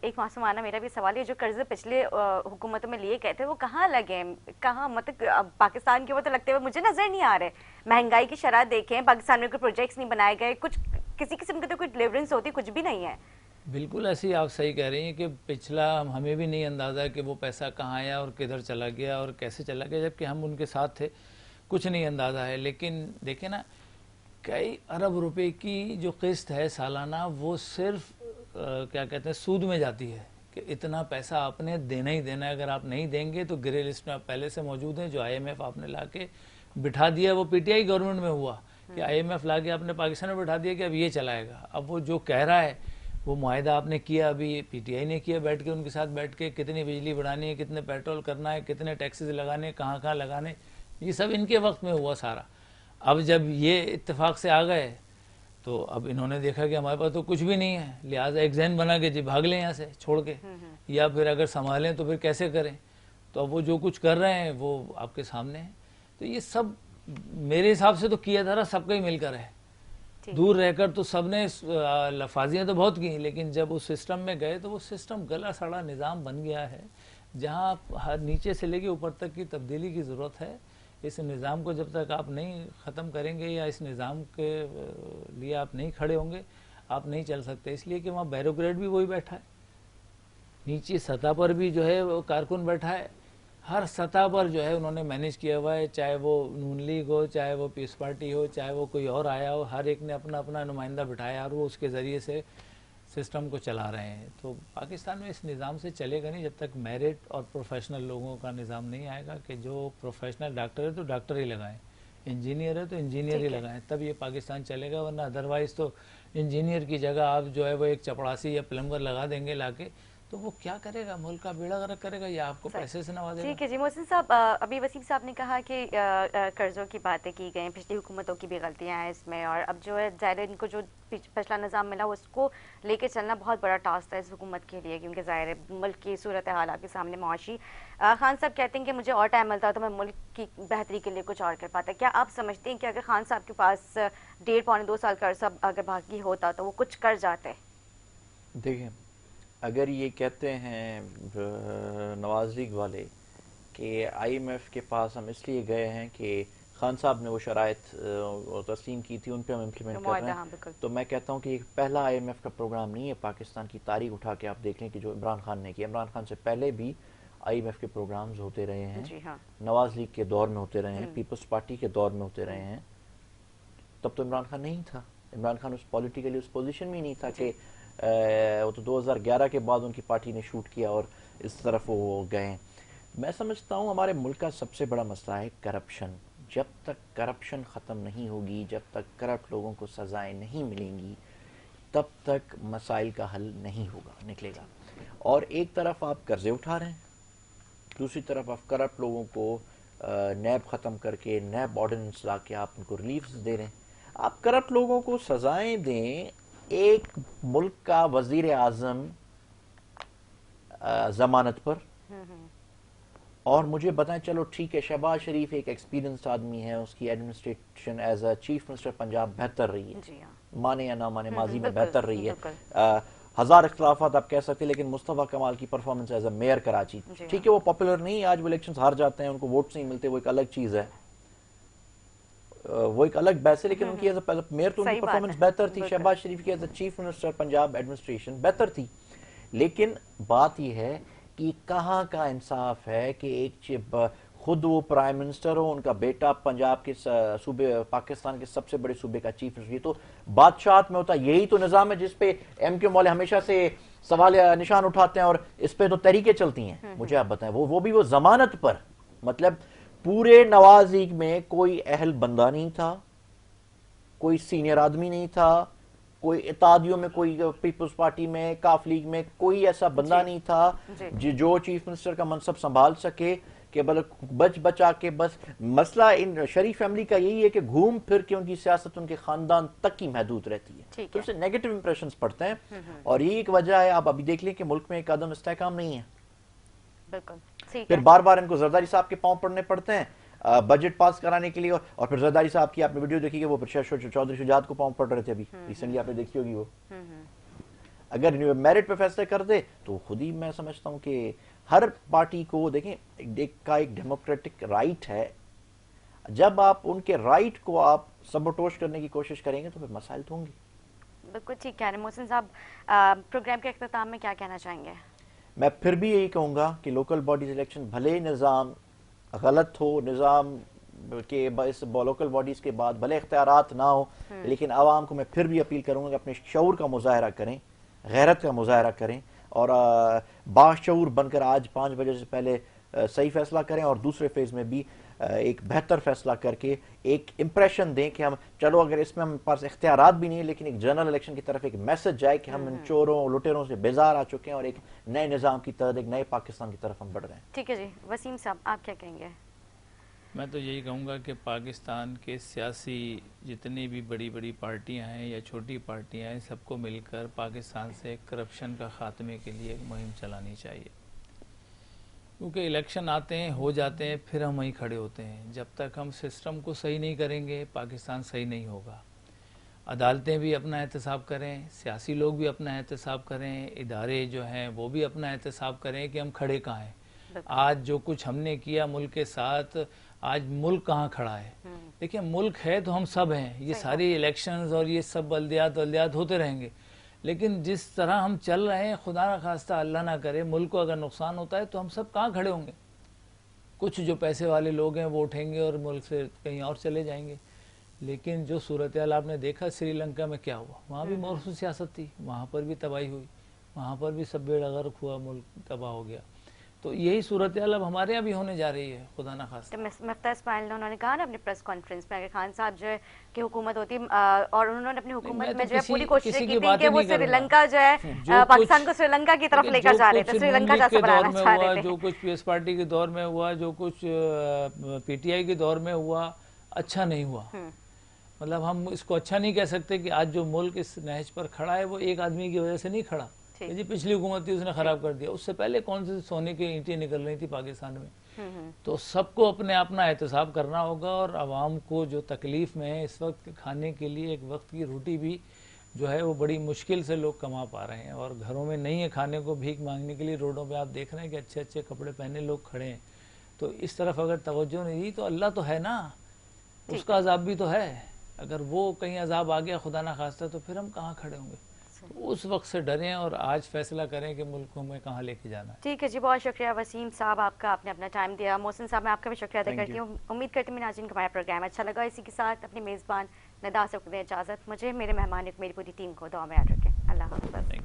ایک معصومانہ میرا بھی سوال ہے, جو قرضے پچھلے حکومتوں میں لیے گئے تھے وہ کہاں لگے, کہاں, مطلب پاکستان کے وہ تو لگتے ہوئے مجھے نظر نہیں آ رہے. مہنگائی کی شرح دیکھیں, پاکستان میں کوئی پروجیکٹس نہیں بنائے گئے, کچھ کسی قسم کی تو کوئی ڈیلیورنس ہوتی کچھ بھی نہیں ہے. بالکل ایسی آپ صحیح کہہ رہی ہیں کہ پچھلا ہمیں بھی نہیں اندازہ کہ وہ پیسہ کہاں آیا اور کدھر چلا گیا اور کیسے چلا گیا, جبکہ ہم ان کے ساتھ تھے, کچھ نہیں اندازہ ہے. لیکن دیکھیں نا, کئی ارب روپے کی جو قسط ہے سالانہ, وہ صرف کیا کہتے ہیں سود میں جاتی ہے کہ اتنا پیسہ آپ نے دینا ہی دینا ہے. اگر آپ نہیں دیں گے تو گرے لسٹ میں آپ پہلے سے موجود ہیں. جو IMF آپ نے لا کے بٹھا دیا, وہ PTI گورنمنٹ میں ہوا کہ IMF لا کے آپ نے پاکستان میں بٹھا دیا کہ اب یہ چلائے گا. اب وہ جو کہہ رہا ہے وہ معاہدہ آپ نے کیا, ابھی PTI نے کیا بیٹھ کے, ان کے ساتھ بیٹھ کے, کتنی بجلی بڑھانی ہے, کتنے پیٹرول کرنا ہے, کتنے ٹیکسز لگانے, کہاں کہاں لگانے, یہ سب ان کے وقت میں ہوا سارا. اب جب یہ اتفاق سے آ گئے تو اب انہوں نے دیکھا کہ ہمارے پاس تو کچھ بھی نہیں ہے, لہٰذا ایک ذہن بنا کے جی بھاگ لیں یہاں سے چھوڑ کے, یا پھر اگر سنبھالیں تو پھر کیسے کریں. تو اب وہ جو کچھ کر رہے ہیں وہ آپ کے سامنے ہے. تو یہ سب میرے حساب سے تو کیا تھا سب کا ہی مل کر ہے. دور رہ کر تو سب نے لفاظیاں تو بہت کی, لیکن جب اس سسٹم میں گئے تو وہ سسٹم گلا سڑا نظام بن گیا ہے, جہاں ہر نیچے سے لے کے اوپر تک کی تبدیلی کی ضرورت ہے. اس نظام کو جب تک آپ نہیں ختم کریں گے یا اس نظام کے لیے آپ نہیں کھڑے ہوں گے, آپ نہیں چل سکتے. اس لیے کہ وہاں بیوروکریٹ بھی وہی بیٹھا ہے, نیچے سطح پر بھی جو ہے وہ کارکن بیٹھا ہے, ہر سطح پر جو ہے انہوں نے مینیج کیا ہوا ہے, چاہے وہ نون لیگ ہو, چاہے وہ پیس پارٹی ہو, چاہے وہ کوئی اور آیا ہو, ہر ایک نے اپنا اپنا نمائندہ بٹھایا اور وہ اس کے ذریعے سے سسٹم کو چلا رہے ہیں. تو پاکستان میں اس نظام سے چلے گا نہیں جب تک میرٹ اور پروفیشنل لوگوں کا نظام نہیں آئے گا, کہ جو پروفیشنل ڈاکٹر ہے تو ڈاکٹر ہی لگائیں, انجینئر ہے تو انجینئر ہی لگائیں, تب یہ پاکستان چلے گا. ورنہ ادروائز تو انجینئر کی جگہ آپ جو ہے وہ ایک چپڑاسی یا پلمبر لگا دیں گے لا کے, تو وہ کیا کرے گا, ملک کا بیڑا غرق کرے گا یا آپ کو پیسے سے نوازے گا. ٹھیک ہے جی. محسن صاحب, ابھی وسیم صاحب نے کہا کہ قرضوں کی باتیں کی گئیں, پچھلی حکومتوں کی بھی غلطیاں ہیں اس میں, اور اب جو ہے ظاہر ان کو جو پچھلا نظام ملا اس کو لے کے چلنا بہت بڑا ٹاسک تھا اس حکومت کے لیے, کیونکہ ظاہر ہے ملک کی صورتحال آپ کے سامنے معاشی. خان صاحب کہتے ہیں کہ مجھے اور ٹائم ملتا تو میں ملک کی بہتری کے لیے کچھ اور کر پاتا. کیا آپ سمجھتے ہیں کہ اگر خان صاحب کے پاس 1.5-2 سال کا عرصہ اگر باقی ہوتا تو وہ کچھ کر جاتے؟ دیکھیں, اگر یہ کہتے ہیں نواز لیگ والے کہ IMF کے پاس ہم اس لیے گئے ہیں کہ خان صاحب نے وہ شرائط تسلیم کی تھی, ان پہ ہم امپلیمنٹ کر رہے ہیں, تو میں کہتا ہوں کہ یہ پہلا IMF کا پروگرام نہیں ہے. پاکستان کی تاریخ اٹھا کے آپ دیکھ لیں کہ جو عمران خان نے کیا, عمران خان سے پہلے بھی IMF کے پروگرامز ہوتے رہے ہیں, نواز لیگ کے دور میں ہوتے رہے ہیں, پیپلز پارٹی کے دور میں ہوتے رہے ہیں. تب تو عمران خان نہیں تھا, عمران خان اس پولیٹیکلی اس پوزیشن میں نہیں تھا کہ وہ تو 2011 کے بعد ان کی پارٹی نے شوٹ کیا اور اس طرف وہ گئے. میں سمجھتا ہوں ہمارے ملک کا سب سے بڑا مسئلہ ہے کرپشن. جب تک کرپشن ختم نہیں ہوگی, جب تک کرپٹ لوگوں کو سزائیں نہیں ملیں گی, تب تک مسائل کا حل نہیں ہوگا, نکلے گا. اور ایک طرف آپ قرضے اٹھا رہے ہیں, دوسری طرف آپ کرپٹ لوگوں کو نیب ختم کر کے نیب آرڈیننس لا کے آپ ان کو ریلیفز دے رہے ہیں. آپ کرپٹ لوگوں کو سزائیں دیں. ایک ملک کا وزیر اعظم ضمانت پر, اور مجھے بتائیں چلو ٹھیک ہے شہباز شریف ایک ایکسپیرینسڈ آدمی ہے, اس کی administration as a chief minister Punjab بہتر رہی ہے, مانے یا نہ مانے ماضی میں بہتر رہی ہے, ہزار اختلافات آپ کہہ سکتے لیکن مصطفیٰ کمال کی performance as a mayor Karachi, ٹھیک ہے وہ پاپولر نہیں, آج وہ الیکشنز ہار جاتے ہیں, ان کو ووٹس نہیں ملتے, وہ ایک الگ چیز ہے, وہ ایک الگ بحث ہے, لیکن ان کی ایز اے میئر تو ان کی پرفارمنس بہتر تھی. شہباز شریف کی as a chief minister Punjab administration بہتر تھی. لیکن بات یہ ہے کہ کہاں کا انصاف ہے کہ ایک خود وہ پرائم منسٹر ہو, ان کا بیٹا پنجاب کے صوبے پاکستان کے سب سے بڑے صوبے کا چیف منسٹر. یہ تو بادشاہت میں ہوتا ہے, یہی تو نظام ہے جس پہ ایم کیو والے ہمیشہ سے سوال نشان اٹھاتے ہیں, اور اس پہ تو تحریکیں چلتی ہیں. مجھے آپ بتائیں وہ بھی وہ ضمانت پر, مطلب پورے نواز لیگ میں کوئی اہل بندہ نہیں تھا, کوئی سینئر آدمی نہیں تھا, کوئی اتحادیوں میں, کوئی پیپلز پارٹی میں, کاف لیگ میں کوئی ایسا بندہ نہیں تھا جو چیف منسٹر کا منصب سنبھال سکے کہ بچ بچا کے بس. مسئلہ ان شریف فیملی کا یہی ہے کہ گھوم پھر کے ان کی سیاست ان کے خاندان تک ہی محدود رہتی ہے, تو اسے نیگیٹو امپریشنز پڑتے ہیں, اور یہی ایک وجہ ہے. آپ ابھی دیکھ لیں کہ ملک میں ایک قدم استحکام نہیں ہے, پھر بار بار ان کو زرداری صاحب کے پاؤں پڑنے پڑتے ہیں بجٹ پاس کرانے کے لیے, اور پھر زرداری صاحب کی آپ نے ویڈیو دیکھی کہ وہ چودھری شجاعت کو پاؤں پڑ رہے تھے, ابھی ریسنٹلی آپ نے دیکھی ہوگی. وہ اگر میرٹ پہ فیصلے کر دے تو خود ہی میں سمجھتا ہوں کہ ہر پارٹی کو دیکھیں ایک ڈیموکریٹک رائٹ ہے, جب آپ ان کے رائٹ کو آپ سبوٹوش کرنے کی کوشش کریں گے تو پھر مسائل تو ہوں گے. بالکل ٹھیک کہہ رہے ہیں محسن صاحب. پروگرام کے اختتام میں کیا کہنا چاہیں گے؟ میں پھر بھی یہی کہوں گا کہ لوکل باڈیز الیکشن بھلے نظام غلط ہو, نظام کے اس لوکل باڈیز کے بعد بھلے اختیارات نہ ہو, لیکن عوام کو میں پھر بھی اپیل کروں گا کہ اپنے شعور کا مظاہرہ کریں, غیرت کا مظاہرہ کریں, اور باشعور بن کر آج 5 بجے سے پہلے صحیح فیصلہ کریں, اور دوسرے فیز میں بھی ایک بہتر فیصلہ کر کے ایک امپریشن دیں کہ ہم چلو اگر اس میں ہم پاس اختیارات بھی نہیں ہے لیکن ایک جنرل الیکشن کی طرف ایک میسج جائے کہ ہم ان چوروں لٹیروں سے بیزار آ چکے ہیں, اور ایک نئے نظام کی طرف, ایک نئے پاکستان کی طرف ہم بڑھ رہے ہیں. ٹھیک ہے جی, وسیم صاحب آپ کیا کہیں گے؟ میں تو یہی کہوں گا کہ پاکستان کے سیاسی جتنی بھی بڑی بڑی پارٹیاں ہیں یا چھوٹی پارٹیاں ہیں, سب کو مل کر پاکستان سے کرپشن کا خاتمے کے لیے ایک مہم چلانی چاہیے, کیونکہ الیکشن آتے ہیں, ہو جاتے ہیں, پھر ہم وہیں کھڑے ہوتے ہیں. جب تک ہم سسٹم کو صحیح نہیں کریں گے پاکستان صحیح نہیں ہوگا. عدالتیں بھی اپنا احتساب کریں, سیاسی لوگ بھی اپنا احتساب کریں, ادارے جو ہیں وہ بھی اپنا احتساب کریں کہ ہم کھڑے کہاں ہیں. آج جو کچھ ہم نے کیا ملک کے ساتھ, آج ملک کہاں کھڑا ہے. دیکھیں ملک ہے تو ہم سب ہیں, یہ ساری الیکشنز اور یہ سب بلدیات ہوتے رہیں گے, لیکن جس طرح ہم چل رہے ہیں خدا نہ خواستہ اللہ نہ کرے ملک کو اگر نقصان ہوتا ہے تو ہم سب کہاں کھڑے ہوں گے. کچھ جو پیسے والے لوگ ہیں وہ اٹھیں گے اور ملک سے کہیں اور چلے جائیں گے. لیکن جو صورتحال آپ نے دیکھا سری لنکا میں کیا ہوا, وہاں بھی مورثی سیاست تھی, وہاں پر بھی تباہی ہوئی, وہاں پر بھی سب بیڑا غرق ہوا, ملک تباہ ہو گیا. تو یہی صورتحال اب ہمارے یہاں بھی ہونے جا رہی ہے خدا نہ خواستہ. مفتاح اسماعیل نے انہوں نے کہا نا اپنی پریس کانفرنس میں کہ خان صاحب جو ہے کہ حکومت ہوتی, اور انہوں نے اپنی حکومت میں جو ہے پوری کوشش کی تھی کہ وہ سری لنکا جو ہے پاکستان کو سری لنکا کی طرف لے کر جا رہے تھے, سری لنکا جیسا بنانا چاہ رہے تھے. جو کچھ پی ایس پارٹی کے دور میں ہوا, جو کچھ پی ٹی آئی کے دور میں ہوا, اچھا نہیں ہوا. مطلب ہم اس کو اچھا نہیں کہہ سکتے کہ آج جو ملک اس نہج پر کھڑا ہے وہ ایک آدمی کی وجہ سے نہیں کھڑا. جی پچھلی حکومت تھی اس نے خراب کر دیا, اس سے پہلے کون سی سونے کی اینٹیں نکل رہی تھی پاکستان میں. تو سب کو اپنے اپنا احتساب کرنا ہوگا, اور عوام کو جو تکلیف میں ہے اس وقت کھانے کے لیے ایک وقت کی روٹی بھی جو ہے وہ بڑی مشکل سے لوگ کما پا رہے ہیں, اور گھروں میں نہیں ہے کھانے کو, بھیک مانگنے کے لیے روڈوں پہ آپ دیکھ رہے ہیں کہ اچھے اچھے کپڑے پہنے لوگ کھڑے ہیں. تو اس طرف اگر توجہ نہیں دی تو اللہ تو ہے نا, اس کا عذاب بھی تو ہے. اگر وہ کہیں عذاب آ گیا خدا نہ خواستہ تو پھر ہم کہاں کھڑے ہوں گے. اس وقت سے ڈریں اور آج فیصلہ کریں کہ ملک کو میں کہاں لے کے جانا ہے. ٹھیک ہے جی, بہت شکریہ وسیم صاحب آپ کا, آپ نے اپنا ٹائم دیا. محسن صاحب میں آپ کا بھی شکریہ ادا کرتی ہوں. امید کرتی ہوں ناظرین کو ہمارا پروگرام اچھا لگا. اسی کے ساتھ اپنی میزبان ندا سے دیں اجازت, مجھے, میرے مہمان, میری پوری ٹیم کو دعا میں یاد رکھیں. اللہ حافظ.